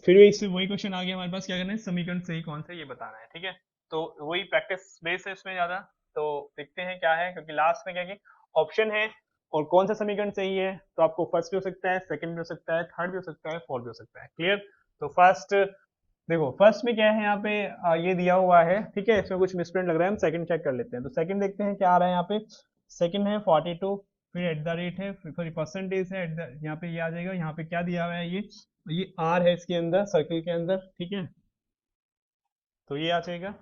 फिर इससे वही क्वेश्चन आ गया हमारे पास, क्या करना है, समीकरण सही कौन सा ये बताना है। ठीक है, तो वही प्रैक्टिस बेस है इसमें ज्यादा। तो देखते हैं क्या है, क्योंकि लास्ट में क्या है ऑप्शन है और कौन सा समीकरण सही है, तो आपको फर्स्ट भी हो सकता है, सेकंड भी हो सकता है, थर्ड भी हो सकता है, फोर्थ भी हो सकता है। क्लियर? तो फर्स्ट देखो, फर्स्ट में क्या है यहाँ पे ये दिया हुआ है, ठीक है, इसमें कुछ मिसप्रिंट लग रहा है, हम सेकंड चेक कर लेते हैं। तो सेकंड देखते हैं क्या आ रहा है यहाँ पे, सेकंड है 42, फिर एट द रेट है, फिर परसेंटेज है, यहाँ पे ये आ जाएगा, यहाँ पे क्या दिया हुआ है, ये आर है इसके अंदर, सर्किल के अंदर। ठीक है, तो ये आ जाएगा।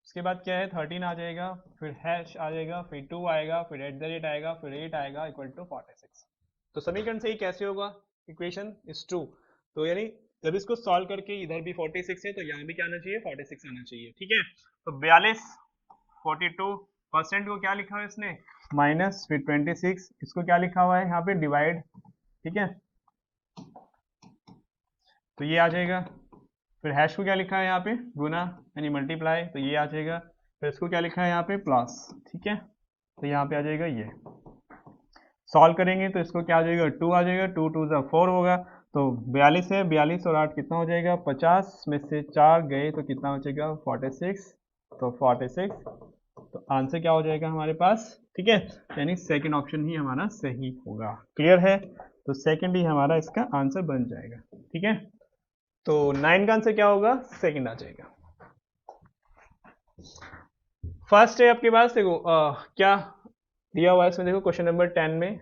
उसके बाद क्या है 13 आ जाएगा, फिर हैश आ जाएगा, फिर 2 आएगा, फिर एट द रेट आएगा, फिर 8 आएगा इक्वल टू 46। तो समीकरण सही कैसे होगा, इक्वेशन इज ट्रू। तो यानी जब इसको सॉल्व करके इधर भी 46 है तो यहाँ भी क्या आना चाहिए, 46 आना चाहिए। ठीक है, तो 42 42% को क्या लिखा है इसने माइनस, फिर 26 इसको क्या लिखा हुआ है यहाँ पे डिवाइड। ठीक है, तो ये आ जाएगा, फिर हैश को क्या लिखा है यहाँ पे गुना यानी मल्टीप्लाई, तो ये आ जाएगा, फिर इसको क्या लिखा है यहाँ पे प्लस। ठीक है, तो यहाँ पे आ जाएगा, ये सॉल्व करेंगे तो इसको क्या आ जाएगा 2 आ जाएगा, 2 2 जा 4 होगा, तो 42 है, 42 और 8 कितना हो जाएगा 50 में से 4 गए तो कितना हो जाएगा 46, तो 46, तो आंसर क्या हो जाएगा हमारे पास। ठीक है, यानी सेकंड ऑप्शन ही हमारा सही होगा। क्लियर है? तो सेकंड ही हमारा इसका आंसर बन जाएगा। ठीक है, तो 9 का आंसर क्या होगा, सेकंड आ जाएगा। फर्स्ट है आपके पास, देखो क्या दिया हुआ है इसमें, देखो क्वेश्चन नंबर 10 में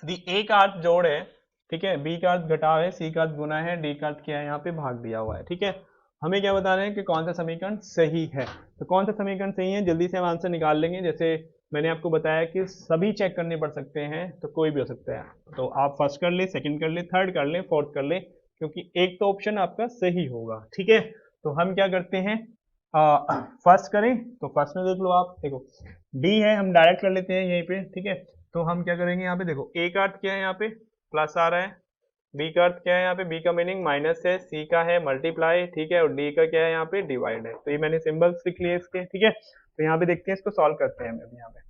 यदि ए का अर्थ जोड़ है, ठीक है, बी का अर्थ घटाव है, सी का अर्थ गुना है, डी का अर्थ क्या है यहाँ पे भाग दिया हुआ है। ठीक है, हमें क्या बताना है कि कौन सा समीकरण सही है। तो कौन सा समीकरण सही है, जल्दी से हम आंसर निकाल लेंगे। जैसे मैंने आपको बताया कि सभी चेक करने पड़ सकते हैं, तो कोई भी हो सकता है, तो आप फर्स्ट कर ले, सेकंड कर ले, थर्ड कर ले, फोर्थ कर ले, क्योंकि एक तो ऑप्शन आपका सही होगा। ठीक है, तो हम क्या करते हैं, फर्स्ट करें तो फर्स्ट में देख लो आप, देखो डी है, हम डायरेक्ट कर लेते हैं यहीं पे। ठीक है, तो हम क्या करेंगे यहाँ पे, देखो ए का अर्थ क्या है यहाँ पे प्लस आ रहा है, बी का अर्थ क्या है यहाँ पे, बी का मीनिंग माइनस है, सी का है मल्टीप्लाई, ठीक है, और डी का क्या है यहाँ पे डिवाइड है। तो ये मैंने सिंबल्स लिख लिए इसके। ठीक है, तो यहाँ पे देखते हैं, इसको सॉल्व करते हैं हम अभी। यहाँ पे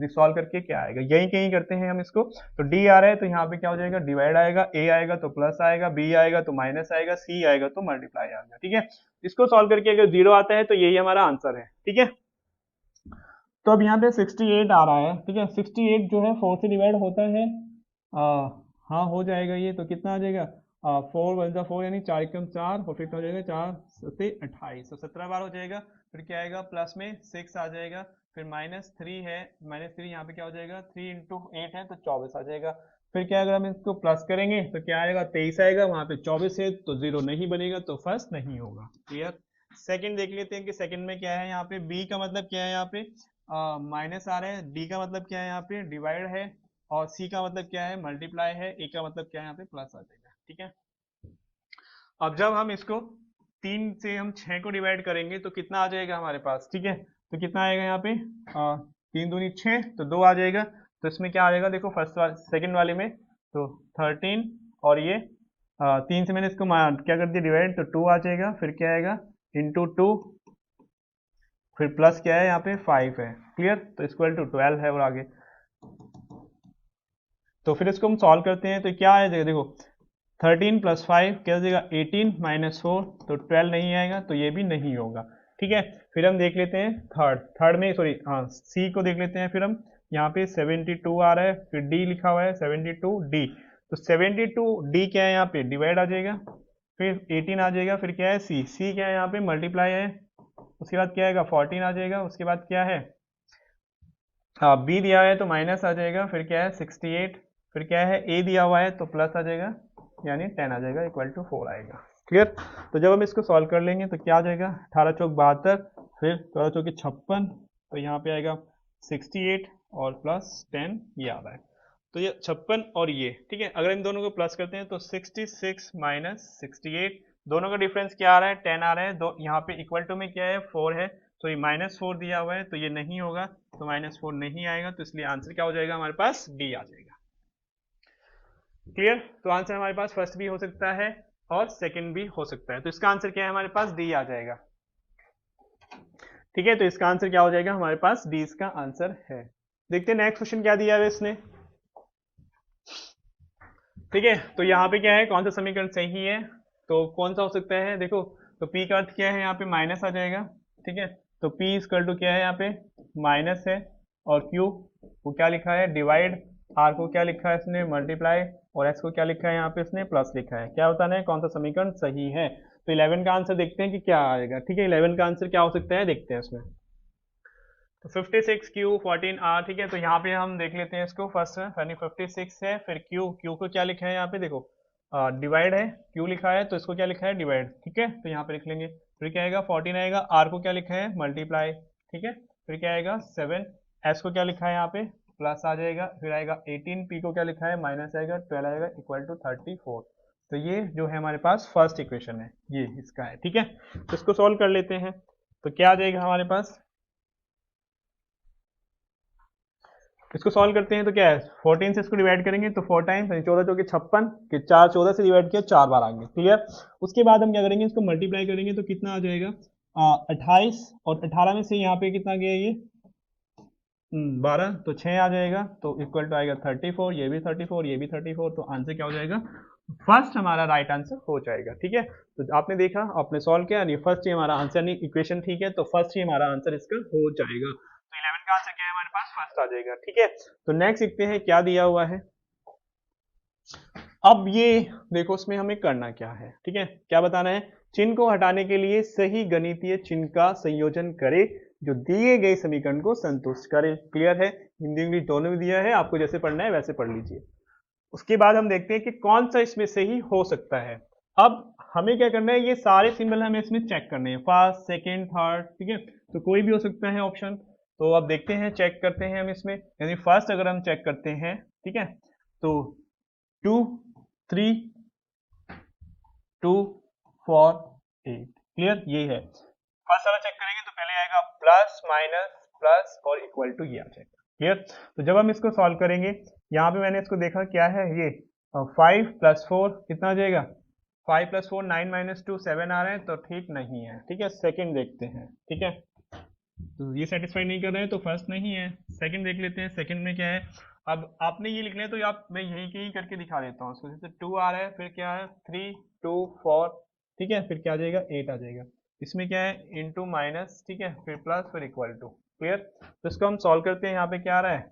सॉल्व करके क्या आएगा, यही कहीं करते हैं हम इसको। तो डी आ रहा है तो यहाँ पे क्या हो जाएगा डिवाइड आएगा, ए आएगा तो प्लस आएगा, बी आएगा तो माइनस आएगा, सी आएगा तो मल्टीप्लाई आएगा। ठीक है, इसको सॉल्व करके अगर 0 आता है तो यही हमारा आंसर है। ठीक है, तो अब यहाँ पे 68 आ रहा है। ठीक है, 68 जो है 4 से डिवाइड होता है, हाँ हो जाएगा ये, तो कितना आ जाएगा 4 वन जा 4 यानी 4 एकम 4, और फिर हो जाएगा 4 से 28, तो 17 बार हो जाएगा। फिर क्या आएगा प्लस में 6 आ जाएगा, फिर -3 है, -3 यहाँ पे क्या हो जाएगा 3 इंटू 8 है तो 24 आ जाएगा। फिर क्या, अगर हम इसको प्लस करेंगे तो क्या आएगा 23 आएगा, वहां पे 24 है तो 0 नहीं बनेगा, तो फर्स्ट नहीं होगा। क्लियर? सेकंड देख लेते हैं कि सेकंड में क्या है, यहाँ पे बी का मतलब क्या है, यहाँ पे माइनस आ रहा है, डी का मतलब क्या है यहाँ पे डिवाइड है, और सी का मतलब क्या है मल्टीप्लाई है, ए का मतलब क्या है यहाँ पे प्लस आ जाएगा। ठीक है, अब जब हम इसको 3 से हम 6 को डिवाइड करेंगे तो कितना आ जाएगा हमारे पास। ठीक है, तो कितना आएगा यहाँ पे 3 दूनी 6, तो 2 आ जाएगा। तो इसमें क्या आ जाएगा, देखो फर्स्ट वाले सेकंड वाले में तो 13, और ये 3 से मैंने इसको क्या कर दिया डिवाइड, तो 2 आ जाएगा, फिर क्या आएगा इंटू 2, फिर प्लस क्या है यहाँ पे 5 है। क्लियर? तो इक्वल टू 12 है, और आगे तो फिर इसको हम सॉल्व करते हैं तो क्या आ जाएगा, देखो 13 प्लस 5 क्या हो जाएगा 18 माइनस 4 तो 12 नहीं आएगा, तो ये भी नहीं होगा। ठीक है, फिर हम देख लेते हैं थर्ड में, सॉरी हाँ सी को देख लेते हैं। फिर हम यहाँ पे 72 आ रहा है, फिर डी लिखा हुआ है 72 डी, तो 72 डी क्या है यहाँ पे डिवाइड आ जाएगा, फिर 18 आ जाएगा, फिर क्या है सी क्या है यहाँ पे मल्टीप्लाई है, उसके बाद क्या आएगा 14 आ जाएगा, उसके बाद क्या है हाँ बी दिया हुआ है तो माइनस आ जाएगा, फिर क्या है 68, फिर क्या है ए दिया हुआ है तो प्लस आ जाएगा, यानी 10 आ जाएगा, इक्वल टू 4 आएगा। क्लियर, तो जब हम इसको सॉल्व कर लेंगे तो क्या आ जाएगा 18 चौक 72, फिर 12 चौक 56, तो यहाँ पे आएगा 68 और प्लस 10 ये आ रहा है, तो ये 56 और ये। ठीक है, अगर इन दोनों को प्लस करते हैं तो 66 माइनस 68, दोनों का डिफरेंस क्या आ रहा है 10 आ रहा है, दो यहाँ पे इक्वल टू में क्या है 4 है, तो ये -4 दिया हुआ है तो ये नहीं होगा, तो -4 नहीं आएगा, तो इसलिए आंसर क्या हो जाएगा हमारे पास डी आ जाएगा। क्लियर, तो आंसर हमारे पास फर्स्ट भी हो सकता है और सेकंड भी हो सकता है, तो इसका आंसर क्या है हमारे पास डी आ जाएगा। ठीक है, तो इसका आंसर क्या हो जाएगा हमारे पास डी इसका आंसर है। देखते हैं नेक्स्ट क्वेश्चन क्या दिया है इसने। ठीक है, तो यहाँ पे क्या है कौन सा समीकरण सही है, तो कौन सा हो सकता है, देखो तो P का अर्थ क्या है यहाँ पे माइनस आ जाएगा। ठीक है, तो P इक्वल टू क्या है यहाँ पे माइनस है, और Q को क्या लिखा है डिवाइड, R को क्या लिखा है इसने मल्टीप्लाई, और S को क्या लिखा है यहाँ पे इसने प्लस लिखा है। क्या बताना है कौन सा समीकरण सही है, तो 11 का आंसर देखते हैं कि क्या आएगा। ठीक है, 11 का आंसर क्या हो सकता है देखते हैं इसमें, तो 56 Q 14 R। ठीक है, तो यहाँ पे हम देख लेते हैं इसको फर्स्ट में, यानी 56 है, फिर Q को क्या लिखा है यहाँ पे देखो डिवाइड है, Q लिखा है तो इसको क्या लिखा है डिवाइड। ठीक है, तो यहाँ पे लिख लेंगे, फिर क्या आएगा 14 आएगा, R को क्या लिखा है मल्टीप्लाई। ठीक है, फिर क्या आएगा 7, S को क्या लिखा है यहाँ पे प्लस आ जाएगा, फिर आएगा 18, P को क्या लिखा है माइनस आएगा, 12 आएगा इक्वल टू 34। तो ये जो है हमारे पास फर्स्ट इक्वेशन है, ये इसका है। ठीक है, तो इसको सॉल्व कर लेते हैं, तो क्या आ जाएगा हमारे पास, इसको सॉल्व करते हैं तो क्या है 14 से इसको डिवाइड करेंगे तो 4 टाइम्स 14 चौके 56 कि 4 14 से डिवाइड किया 4 बार आ गए। क्लियर, उसके बाद हम क्या करेंगे इसको मल्टीप्लाई करेंगे तो कितना आ जाएगा 28, और 18 में से यहाँ पे कितना गया ये 12, तो 6 आ जाएगा, तो इक्वल टू आएगा 34, ये भी 34, ये भी 34, तो आंसर क्या हो जाएगा फर्स्ट हमारा राइट आंसर हो जाएगा। ठीक है, तो आपने देखा आपने सॉल्व किया, नहीं फर्स्ट ही हमारा आंसर, नहीं इक्वेशन ठीक है, तो फर्स्ट ही हमारा आंसर इसका हो जाएगा, तो 11 का आंसर क्या है हमारे पास फर्स्ट आ जाएगा। ठीक है, तो नेक्स्ट देखते हैं क्या दिया हुआ है। अब ये देखो उसमें हमें करना क्या है। ठीक है, क्या बताना है, चिन्ह को हटाने के लिए सही गणितीय चिन्ह का संयोजन करे जो दिए गए समीकरण को संतुष्ट करे। क्लियर है, हिंदी इंग्लिश दोनों में दिया है, आपको जैसे पढ़ना है वैसे पढ़ लीजिए। उसके बाद हम देखते हैं कि कौन सा इसमें से ही हो सकता है। अब हमें क्या करना है, ये सारे सिंबल हमें इसमें चेक करने हैं, फर्स्ट सेकंड थर्ड। ठीक है, तो कोई भी हो सकता है ऑप्शन, तो अब देखते हैं चेक करते हैं हम इसमें, यानी फर्स्ट अगर हम चेक करते हैं, ठीक है, तो 2 3 2 4 8। क्लियर, ये है फर्स्ट वाला चेक करेंगे तो पहले आएगा प्लस माइनस प्लस और इक्वल टू ये आ जाएगा। क्लियर, तो जब हम इसको सॉल्व करेंगे, यहाँ पे मैंने इसको देखा क्या है ये 5 प्लस 4 कितना आ जाएगा 5 प्लस 4 9 माइनस 2 7 आ रहा है, तो ठीक नहीं है। ठीक है, सेकंड देखते हैं। ठीक है, तो ये सेटिस्फाई नहीं कर रहे हैं तो फर्स्ट नहीं है, सेकंड देख लेते हैं। सेकंड में क्या है, अब आपने ये लिखना है तो आप मैं यही के ही करके दिखा देता हूँ। जैसे 2 आ रहा है, फिर क्या है 3 2 4। ठीक है, फिर क्या आ जाएगा 8 आ जाएगा, इसमें क्या है इनटू माइनस, ठीक है, फिर प्लस फिर इक्वल टू। क्लियर, तो इसको हम सॉल्व करते हैं, यहाँ पे क्या आ रहा है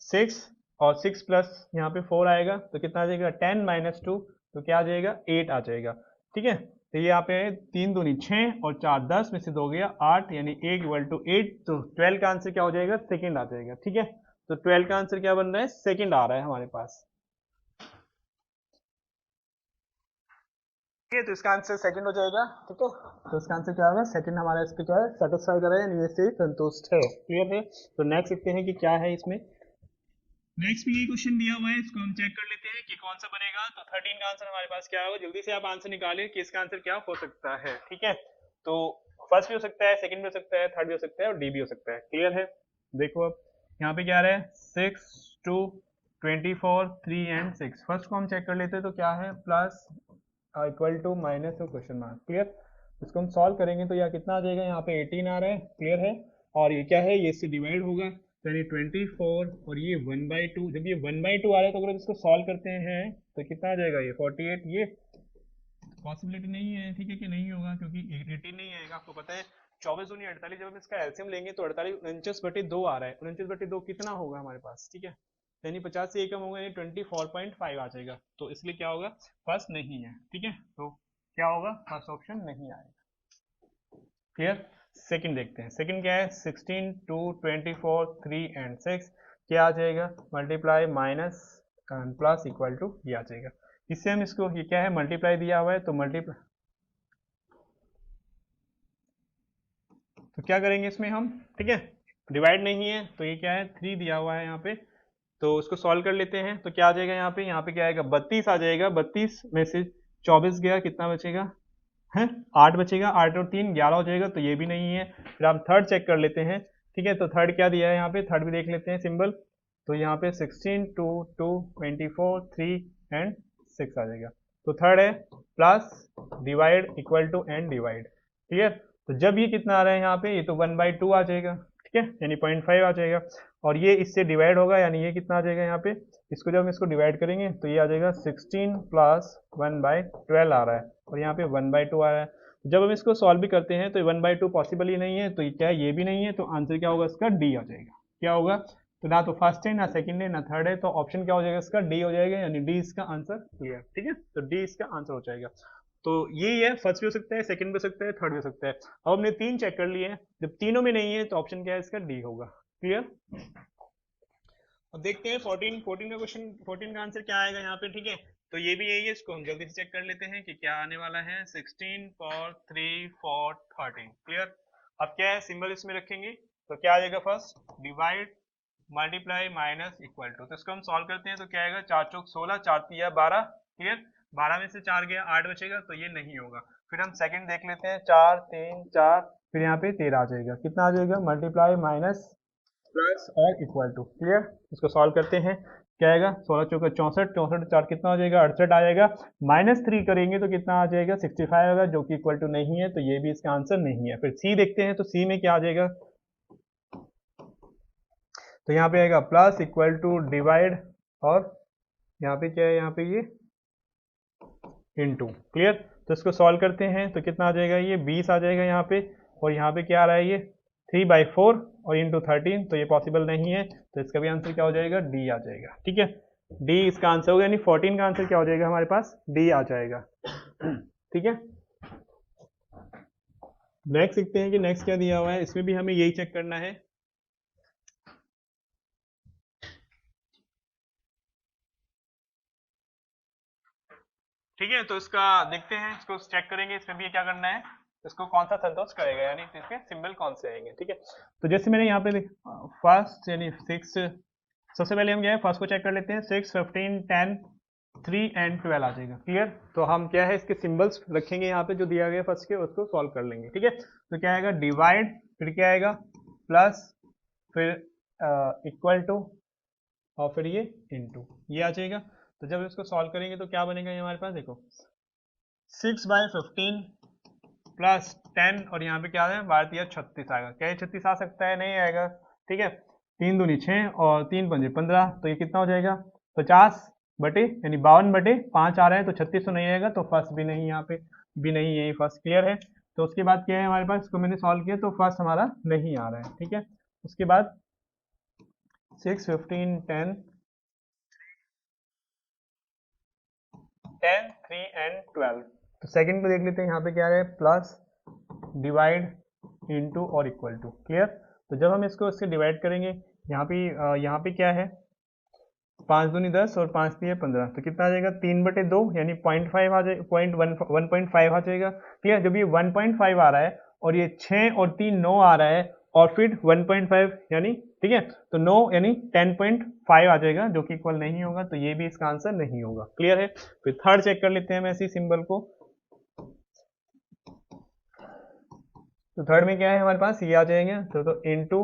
6 और 6 प्लस यहाँ पे 4 आएगा, तो कितना आ जाएगा 10 माइनस 2, तो क्या आ जाएगा 8 आ जाएगा। ठीक है, तो ये यहाँ पे 3 दूनी 6 और 4 10 में से 2 गया 8, यानी a इक्वल टू 8, तो 12 का आंसर क्या हो जाएगा सेकंड आ जाएगा। ठीक है, तो 12 का आंसर क्या बन रहा है सेकंड आ रहा है हमारे पास। ठीक है, तो इसका आंसर सेकंड हो जाएगा। ठीक है, तो इसका आंसर क्या होगा सेकंड हमारा, इसको क्या है सेटिस्फाई कर रहा है, यानी इससे संतुष्ट है। क्लियर है, तो नेक्स्ट देखते हैं कि क्या है इसमें। नेक्स्ट भी यही क्वेश्चन दिया हुआ है, इसको हम चेक कर लेते हैं कि कौन सा बनेगा। तो 13 का आंसर हमारे पास क्या होगा, जल्दी से आप आंसर निकालें कि इसका आंसर क्या हो सकता है। ठीक है, तो फर्स्ट भी हो सकता है, सेकंड भी हो सकता है, थर्ड भी हो सकता है और डी भी हो सकता है। क्लियर है, देखो अब यहाँ पे क्या आ रहा है 6 2 24 3 एंड 6। फर्स्ट को हम चेक कर लेते हैं, तो क्या है प्लस इक्वल टू माइनस और क्वेश्चन मार्क। क्लियर, इसको हम सॉल्व करेंगे तो यह कितना आ जाएगा, यहाँ पे 18 आ रहा है। क्लियर है, और ये क्या है ये इससे डिवाइड होगा, तो यानी 24 और ये 1/2, जब ये 1/2 आ रहा है तो अगर इसको सॉल्व करते हैं तो कितना आ जाएगा, ये 48, ये पॉसिबिलिटी नहीं है, ठीक है कि नहीं होगा, क्योंकि 18 नहीं आएगा, आपको पता है 24 दूनी 48, जब हम इसका एलसीएम लेंगे तो 48 49/2 आ रहा है, 49/2 कितना होगा हमारे पास, ठीक है, यानी 50 से एक कम होगा, यानी 24.5 आ जाएगा, तो इसलिए क्या होगा, फर्स्ट नहीं है, ठीक है, तो क्या होगा, फर्स्ट ऑप्शन नहीं आएगा। क्लियर। सेकंड देखते हैं, सेकंड क्या है, 16 2 24 3 एंड 6, क्या आ जाएगा, multiply minus plus equal to, ये आ जाएगा, इससे हम इसको, ये क्या है, मल्टीप्लाई दिया हुआ है, तो मल्टीप्लाई, तो क्या करेंगे इसमें हम, ठीक है, डिवाइड नहीं है, तो ये क्या है, 3 दिया हुआ है यहाँ पे, तो उसको सॉल्व कर लेते हैं, तो क्या आ जाएगा यहाँ पे क्या आएगा, 32 आ जाएगा, 32 में से 24 गया, कितना बचेगा है, 8 बचेगा, 8 और 3 11 हो जाएगा, तो ये भी नहीं है, फिर हम थर्ड चेक कर लेते हैं, ठीक है, तो थर्ड क्या दिया है यहाँ पे, थर्ड भी देख लेते हैं सिंबल, तो यहाँ पे 16 2 2 24 3 एंड 6 आ जाएगा, तो थर्ड है plus divide equal to and divide, clear, तो जब ये कितना आ रहा है यहाँ पे, ये तो 1/2 आ जाएगा, ठीक है, यानी 0.5 आ जाएगा, और ये इससे डिवाइड होगा, यानी ये कितना आ जाएगा यहाँ पे, इसको जब हम इसको डिवाइड करेंगे तो ये आ जाएगा 16 प्लस 1/12 आ रहा है, और यहाँ पे 1/2 आ रहा है, जब हम इसको सॉल्व भी करते हैं तो 1/2 पॉसिबल ही नहीं है, तो ये क्या है, ये भी नहीं है, तो आंसर क्या होगा इसका, डी आ जाएगा, क्या होगा, तो ना तो फर्स्ट है, ना सेकंड है, ना थर्ड है, तो ऑप्शन क्या हो जाएगा इसका, डी हो जाएगा, यानी डी इसका आंसर क्लियर, ठीक है, तो डी इसका आंसर हो जाएगा, तो यही है, फर्स्ट भी हो सकता है, सेकंड भी हो सकता है, थर्ड भी हो सकता है, अब हमने 3 चेक कर लिए हैं, जब तीनों में नहीं है तो ऑप्शन क्या है इसका, डी होगा, क्लियर। अब देखते हैं 14 का क्वेश्चन, 14 का आंसर क्या आएगा यहाँ पे, ठीक है, तो ये भी यही है, इसको हम जल्दी से चेक कर लेते हैं कि क्या आने वाला है, 16 4 3 4 13, क्लियर। अब क्या है, सिंबल इसमें रखेंगे, तो क्या आ जाएगा, first divide multiply minus equal to, तो इसको हम सॉल्व करते हैं, तो क्या आएगा, 4 चौक 16 4 तिया 12, क्लियर, 12 में से 4 गया 8 बचेगा, तो ये नहीं होगा, फिर हम सेकंड देख लेते हैं, 4 3 4, फिर यहाँ पे 13 आ जाएगा, कितना आ जाएगा, मल्टीप्लाई माइनस प्लस और इक्वल टू, क्लियर, इसको सॉल्व करते हैं, क्या आएगा, 16 चौका 64, 64 4 कितना हो जाएगा, 68 आ जाएगा, -3 करेंगे तो कितना आ जाएगा, 65 होगा, जो कि इक्वल टू नहीं है, तो ये भी इसका आंसर नहीं है। फिर सी देखते हैं, तो सी में क्या आ जाएगा, तो यहाँ पे आएगा प्लस इक्वल टू डिवाइड, और यहाँ पे क्या है, यहाँ पे ये इनटू, क्लियर, तो इसको सॉल्व करते हैं, तो कितना आ जाएगा, ये 20 आ जाएगा यहाँ पे, और यहाँ पे क्या आ रहा है, ये 3/4 और इंटू 13, तो ये पॉसिबल नहीं है, तो इसका भी आंसर क्या हो जाएगा, डी आ जाएगा, ठीक है, डी इसका आंसर होगा, यानी 14 का आंसर क्या हो जाएगा हमारे पास, डी आ जाएगा, ठीक है। नेक्स्ट देखते हैं कि नेक्स्ट क्या दिया हुआ है, इसमें भी हमें यही चेक करना है, ठीक है, तो इसका देखते हैं, इसको चेक करेंगे, इसमें भी क्या करना है, इसको कौन सा संतोष करेगा, यानी इसके सिंबल कौन से आएंगे, ठीक है, तो जैसे मैंने यहाँ पे फर्स्ट यानी 6, सबसे पहले हम क्या है, फर्स्ट को चेक कर लेते हैं, 6 15 10 3 एंड 12 आ जाएगा, क्लियर, तो हम क्या है, इसके सिंबल्स रखेंगे यहाँ पे जो दिया गया फर्स्ट के, उसको सॉल्व कर लेंगे, ठीक है, तो क्या आएगा, डिवाइड, फिर क्या आएगा, प्लस, फिर इक्वल टू, और फिर ये इनटू, ये आ जाएगा, तो जब इसको सॉल्व करेंगे तो क्या बनेगा, ये हमारे पास देखो 6/15 प्लस 10, और यहाँ पे क्या है, 12 36 आएगा, क्या ये 36 आ सकता है, नहीं आएगा, ठीक है, 3 दूनी 6 और 3 पंजे 15, तो ये कितना हो जाएगा, 50 बटे यानी 52/5 आ रहा है, तो 36 तो नहीं आएगा, तो फर्स्ट भी नहीं, यहाँ पे भी नहीं है, फर्स्ट क्लियर है, तो उसके बाद क्या है हमारे पास, इसको मैंने सॉल्व किया, तो फर्स्ट हमारा नहीं आ रहा है, ठीक है, उसके बाद 6 15 10 10 3 एंड 12, तो सेकंड को देख लेते हैं, यहाँ पे क्या है, प्लस डिवाइड इनटू और इक्वल टू, क्लियर, तो जब हम इसको इससे डिवाइड करेंगे, यहाँ पे क्या है, 5 दूनी 10 और 5 3 15, तो कितना आ जाएगा, 3/2 यानी 0.5 आ जाएगा, 1.5 आ जाएगा, क्लियर, जब ये 1.5 आ रहा है और ये 6 और 3 9 आ रहा है, और फिर 1.5 यानी, ठीक है, तो 9 यानी 10.5 आ जाएगा, जो कि इक्वल नहीं होगा, तो ये भी इसका आंसर नहीं होगा, क्लियर है। फिर थर्ड चेक कर लेते हैं हम ऐसे सिंबल को, तो थर्ड में क्या है हमारे पास, ये आ जाएंगे, तो इनटू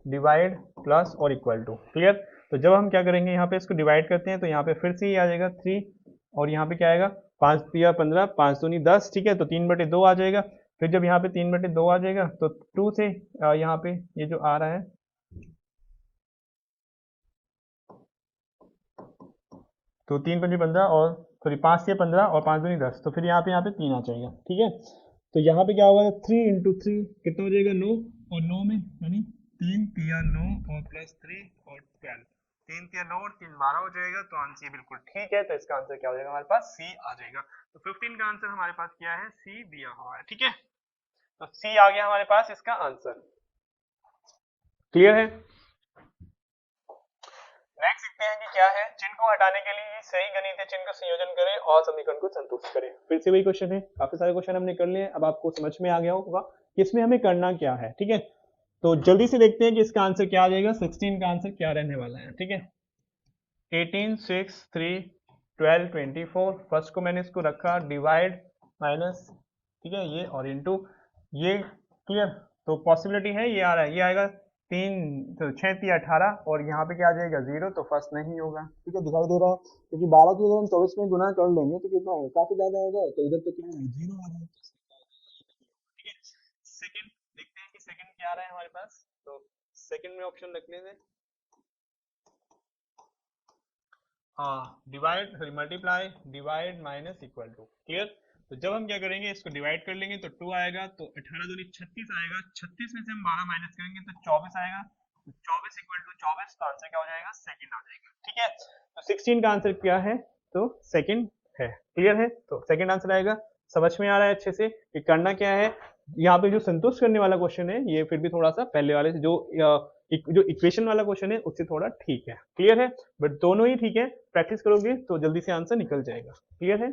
डिवाइड प्लस और इक्वल टू, क्लियर, तो जब हम क्या करेंगे, यहाँ पे इसको डिवाइड करते हैं, तो यहाँ पे फिर से ये आ जाएगा 3, और यहाँ पे क्या आएगा, 5 3 15 5 दूनी 10, ठीक है, तो 3/2 आ जाएगा, फिर जब यहाँ पे 3/2 आ जाएगा, तो 2 से यहाँ पे ये जो आ रहा है तो 3 पंजे 15 और सॉरी 5 से 15 और 5 दूनी 10, तो फिर यहाँ पे 3 आ जाएगा। ठीक है, तो यहाँ पे क्या होगा 3 इंटू 3 कितना हो जाएगा 9, और 9 में यानी 3 तिया 9 और प्लस 3 और 12, 3 तिया 9 और 3 12 हो जाएगा। तो आंसर बिल्कुल ठीक है, तो इसका आंसर क्या हो जाएगा हमारे पास सी आ जाएगा। तो 15 का आंसर हमारे पास क्या है सी दिया हुआ है। ठीक है, तो सी आ गया हमारे पास इसका आंसर। क्लियर है। नेक्स्ट देखते हैं कि क्या है, चिन्ह को हटाने के लिए सही गणितीय चिन्ह का संयोजन करें और समीकरण को संतुष्ट करें। फिर से वही क्वेश्चन है, काफी सारे क्वेश्चन हमने कर लिए, अब आपको समझ में आ गया होगा कि इसमें हमें करना क्या है। ठीक है, तो जल्दी से देखते हैं कि इसका आंसर क्या आ जाएगा, 16 का आंसर क्या रहने वाला है। ठीक है, 18 6 3 12 24, फर्स्ट को मैंने इसको रखा डिवाइड माइनस, ठीक है, ये और इनटू ये। क्लियर, तो पॉसिबिलिटी है ये आ रहा है, ये आएगा 3 तो 6 3 18 और यहाँ पे क्या आ जाएगा 0, तो फर्स्ट नहीं होगा। ठीक है, दिखाई दे रहा है, क्योंकि 12 को अगर हम 24 में गुना कर लेंगे तो कितना होगा, काफी ज्यादा होगा, तो इधर तो क्या है 0 आ जाएगा। ठीक है, सेकंड देखते हैं कि सेकंड क्या आ रहा है हमारे पास, तो सेकंड में ऑप्शन रखने से divide sorry multiply divide minus equal to. Clear, तो जब हम क्या करेंगे इसको डिवाइड कर लेंगे तो 2 आएगा, तो 18 दूनी 36 आएगा, 36 में से हम 12 माइनस करेंगे तो 24 आएगा, तो 24 इक्वल टू 24, तो आंसर क्या हो जाएगा सेकंड आ जाएगा। ठीक है, तो 16 का आंसर क्या है, तो सेकंड है। क्लियर है, तो सेकंड आंसर आएगा। समझ में आ रहा है अच्छे से कि करना क्या है। यहाँ पे जो संतुष्ट करने वाला क्वेश्चन है ये फिर भी थोड़ा सा पहले वाले से जो इक्वेशन वाला क्वेश्चन है उससे थोड़ा ठीक है। क्लियर है, बट दोनों ही ठीक है, प्रैक्टिस करोगे तो जल्दी से आंसर निकल जाएगा। क्लियर है,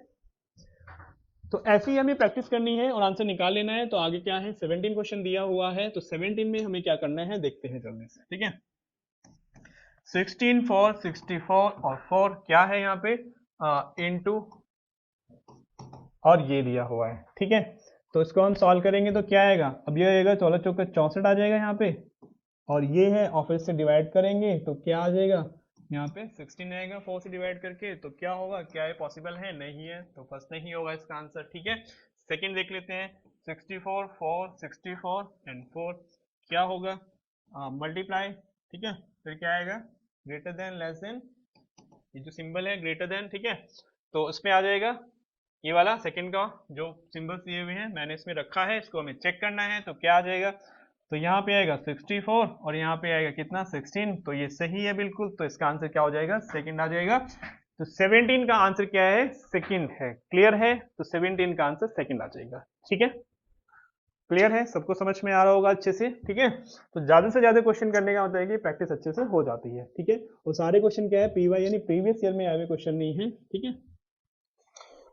तो ऐसे ही हमें प्रैक्टिस करनी है और आंसर निकाल लेना है। तो आगे क्या है 17 क्वेश्चन दिया हुआ है, तो 17 में हमें क्या करना है देखते हैं जल्दी से। ठीक है, 16 4 64 और 4 क्या है यहाँ पे इनटू और ये दिया हुआ है। ठीक है, तो इसको हम सॉल्व करेंगे तो क्या आएगा, अब ये आएगा 16 चौके 64 आ जाएगा यहाँ पे, और ये है और फिर से डिवाइड करेंगे तो क्या आ जाएगा यहाँ पे 16 आएगा 4 से डिवाइड करके, तो क्या होगा, क्या ये पॉसिबल है, नहीं है, तो फर्स्ट नहीं होगा इसका आंसर। ठीक है, सेकंड देख लेते हैं 64 4 64 एंड 4 क्या होगा मल्टीप्लाई। ठीक है, फिर क्या आएगा ग्रेटर देन लेस देन, ये जो सिंबल है ग्रेटर देन। ठीक है, तो इसमें आ जाएगा ये वाला सेकंड का जो सिंबल्स दिए हुए हैं मैंने इसमें रखा है, इसको हमें चेक करना है, तो क्या आ जाएगा, तो यहाँ पे आएगा 64 और यहाँ पे आएगा कितना 16, तो ये सही है बिल्कुल, तो इसका आंसर क्या हो जाएगा सेकंड आ जाएगा। तो 17 का आंसर क्या है सेकंड है। क्लियर है, तो 17 का आंसर सेकंड आ जाएगा। ठीक है, क्लियर है, सबको समझ में आ रहा होगा अच्छे से। ठीक है, तो ज्यादा से ज्यादा क्वेश्चन करने का मतलब है कि प्रैक्टिस अच्छे से हो जाती है। ठीक है, और सारे क्वेश्चन क्या है पीवाई यानी प्रीवियस ईयर में आए हुए क्वेश्चन नहीं है। ठीक है,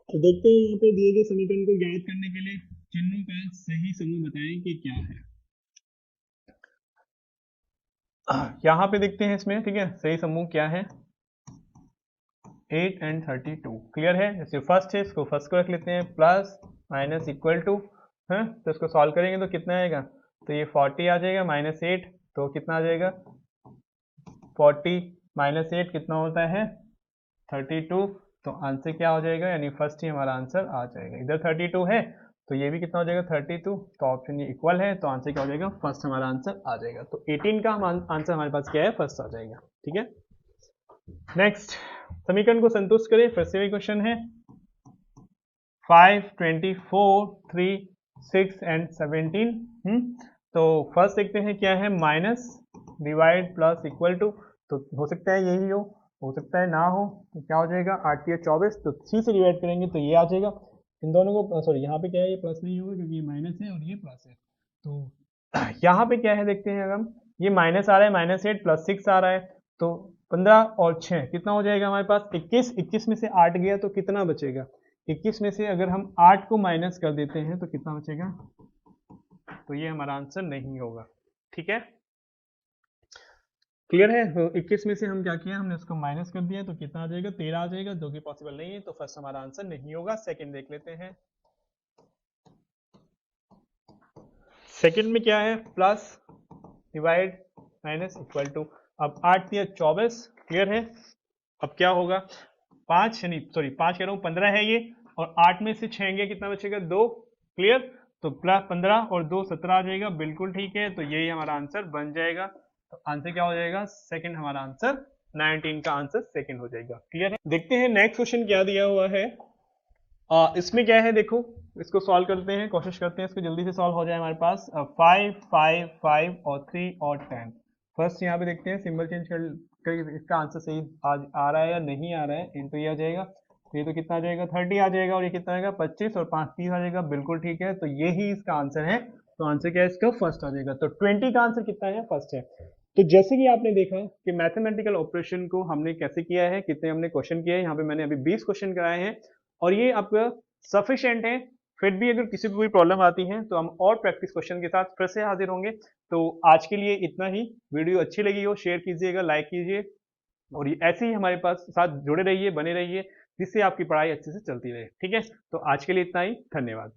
तो देखते हैं यहाँ पे दिए गए समीकरण को ज्ञात करने के लिए चिन्हों का सही समूह बताएं कि क्या है। यहाँ पे देखते हैं इसमें। ठीक है, सही समूह क्या है 8 एंड 32। क्लियर है, जैसे फर्स्ट है इसको फर्स्ट को रख लेते हैं प्लस माइनस इक्वल टू है, तो इसको सॉल्व करेंगे तो कितना आएगा, तो ये 40 आ जाएगा माइनस 8, तो कितना आ जाएगा 40 माइनस 8 कितना होता है 32, तो आंसर क्या हो जाएगा, यानी फर्स्ट ही हमारा आंसर आ जाएगा। इधर 32 है तो ये भी कितना हो जाएगा 32, तो ऑप्शन ये इक्वल है, तो आंसर क्या हो जाएगा फर्स्ट हमारा आंसर आ जाएगा। तो 18 का आंसर हमारे पास क्या है फर्स्ट आ जाएगा। ठीक है, नेक्स्ट समीकरण को संतुष्ट करें, फिर से वही क्वेश्चन है 5 24 3 6 एंड 17। तो फर्स्ट देखते हैं क्या है minus divide plus equal to, तो हो सकता है यही हो सकता है ना हो, तो क्या हो जाएगा 8 या 24, तो 3 से डिवाइड करेंगे तो ये आ जाएगा। इन दोनों को सॉरी यहाँ पे क्या है ये प्लस नहीं होगा क्योंकि ये माइनस है और ये प्लस है, तो यहाँ पे क्या है देखते हैं, अगर हम ये माइनस आ रहा है माइनस 8 प्लस 6 आ रहा है, तो 15 और 6 कितना हो जाएगा हमारे पास 21, 21 में से 8 गया तो कितना बचेगा, 21 में से अगर हम 8 को माइनस कर देते हैं तो कितना बचेगा, तो ये हमारा आंसर नहीं होगा। ठीक है, क्लियर है, तो 21 में से हम क्या किया हमने उसको माइनस कर दिया, तो कितना आ जाएगा 13 आ जाएगा, जो कि पॉसिबल नहीं है, तो फर्स्ट हमारा आंसर नहीं होगा। सेकंड देख लेते हैं, सेकंड में क्या है plus divide minus equal to, अब 8 या 24। क्लियर है, अब क्या होगा 5 यानी सॉरी 5 कह रहा हूँ 15 है ये, और 8 में से 6 गया कितना बचेगा 2। क्लियर, तो प्लस 15 और 2 17 आ जाएगा, बिल्कुल ठीक है, तो यही हमारा आंसर बन जाएगा। तो आंसर क्या हो जाएगा सेकंड हमारा आंसर 19 का आंसर सेकंड हो जाएगा। क्लियर है? देखते हैं नेक्स्ट क्वेश्चन क्या दिया हुआ है। इसमें क्या है देखो, इसको सॉल्व करते हैं, कोशिश करते हैं इसको जल्दी से सॉल्व हो जाए हमारे पास। 5 5 5 और 3 और 10। फर्स्ट यहाँ पे देखते हैं सिंबल चेंज कर इसका आंसर सही आ रहा है या नहीं आ रहा है। इनटू ये आ जाएगा, तो ये तो कितना आ जाएगा 30 आ जाएगा, और ये कितना आएगा 25 और 5 30 आ जाएगा। बिल्कुल ठीक है, तो ये ही इसका आंसर है। तो आंसर क्या है इसका? फर्स्ट आ जाएगा। तो 20 का आंसर कितना है? फर्स्ट है। तो जैसे कि आपने देखा कि मैथमेटिकल ऑपरेशन को हमने कैसे किया है, कितने हमने क्वेश्चन किए हैं, यहाँ पे मैंने अभी 20 क्वेश्चन कराए हैं और ये आपका सफिशिएंट है। फिर भी अगर किसी को कोई प्रॉब्लम आती है तो हम और प्रैक्टिस क्वेश्चन के साथ फिर से हाजिर होंगे। तो आज के लिए इतना ही। वीडियो अच्छी लगी हो शेयर कीजिएगा, लाइक कीजिए, और ये ऐसे ही हमारे पास साथ जुड़े रहिए, बने रहिए, जिससे आपकी पढ़ाई अच्छे से चलती रहे। ठीक है, तो आज के लिए इतना ही। धन्यवाद।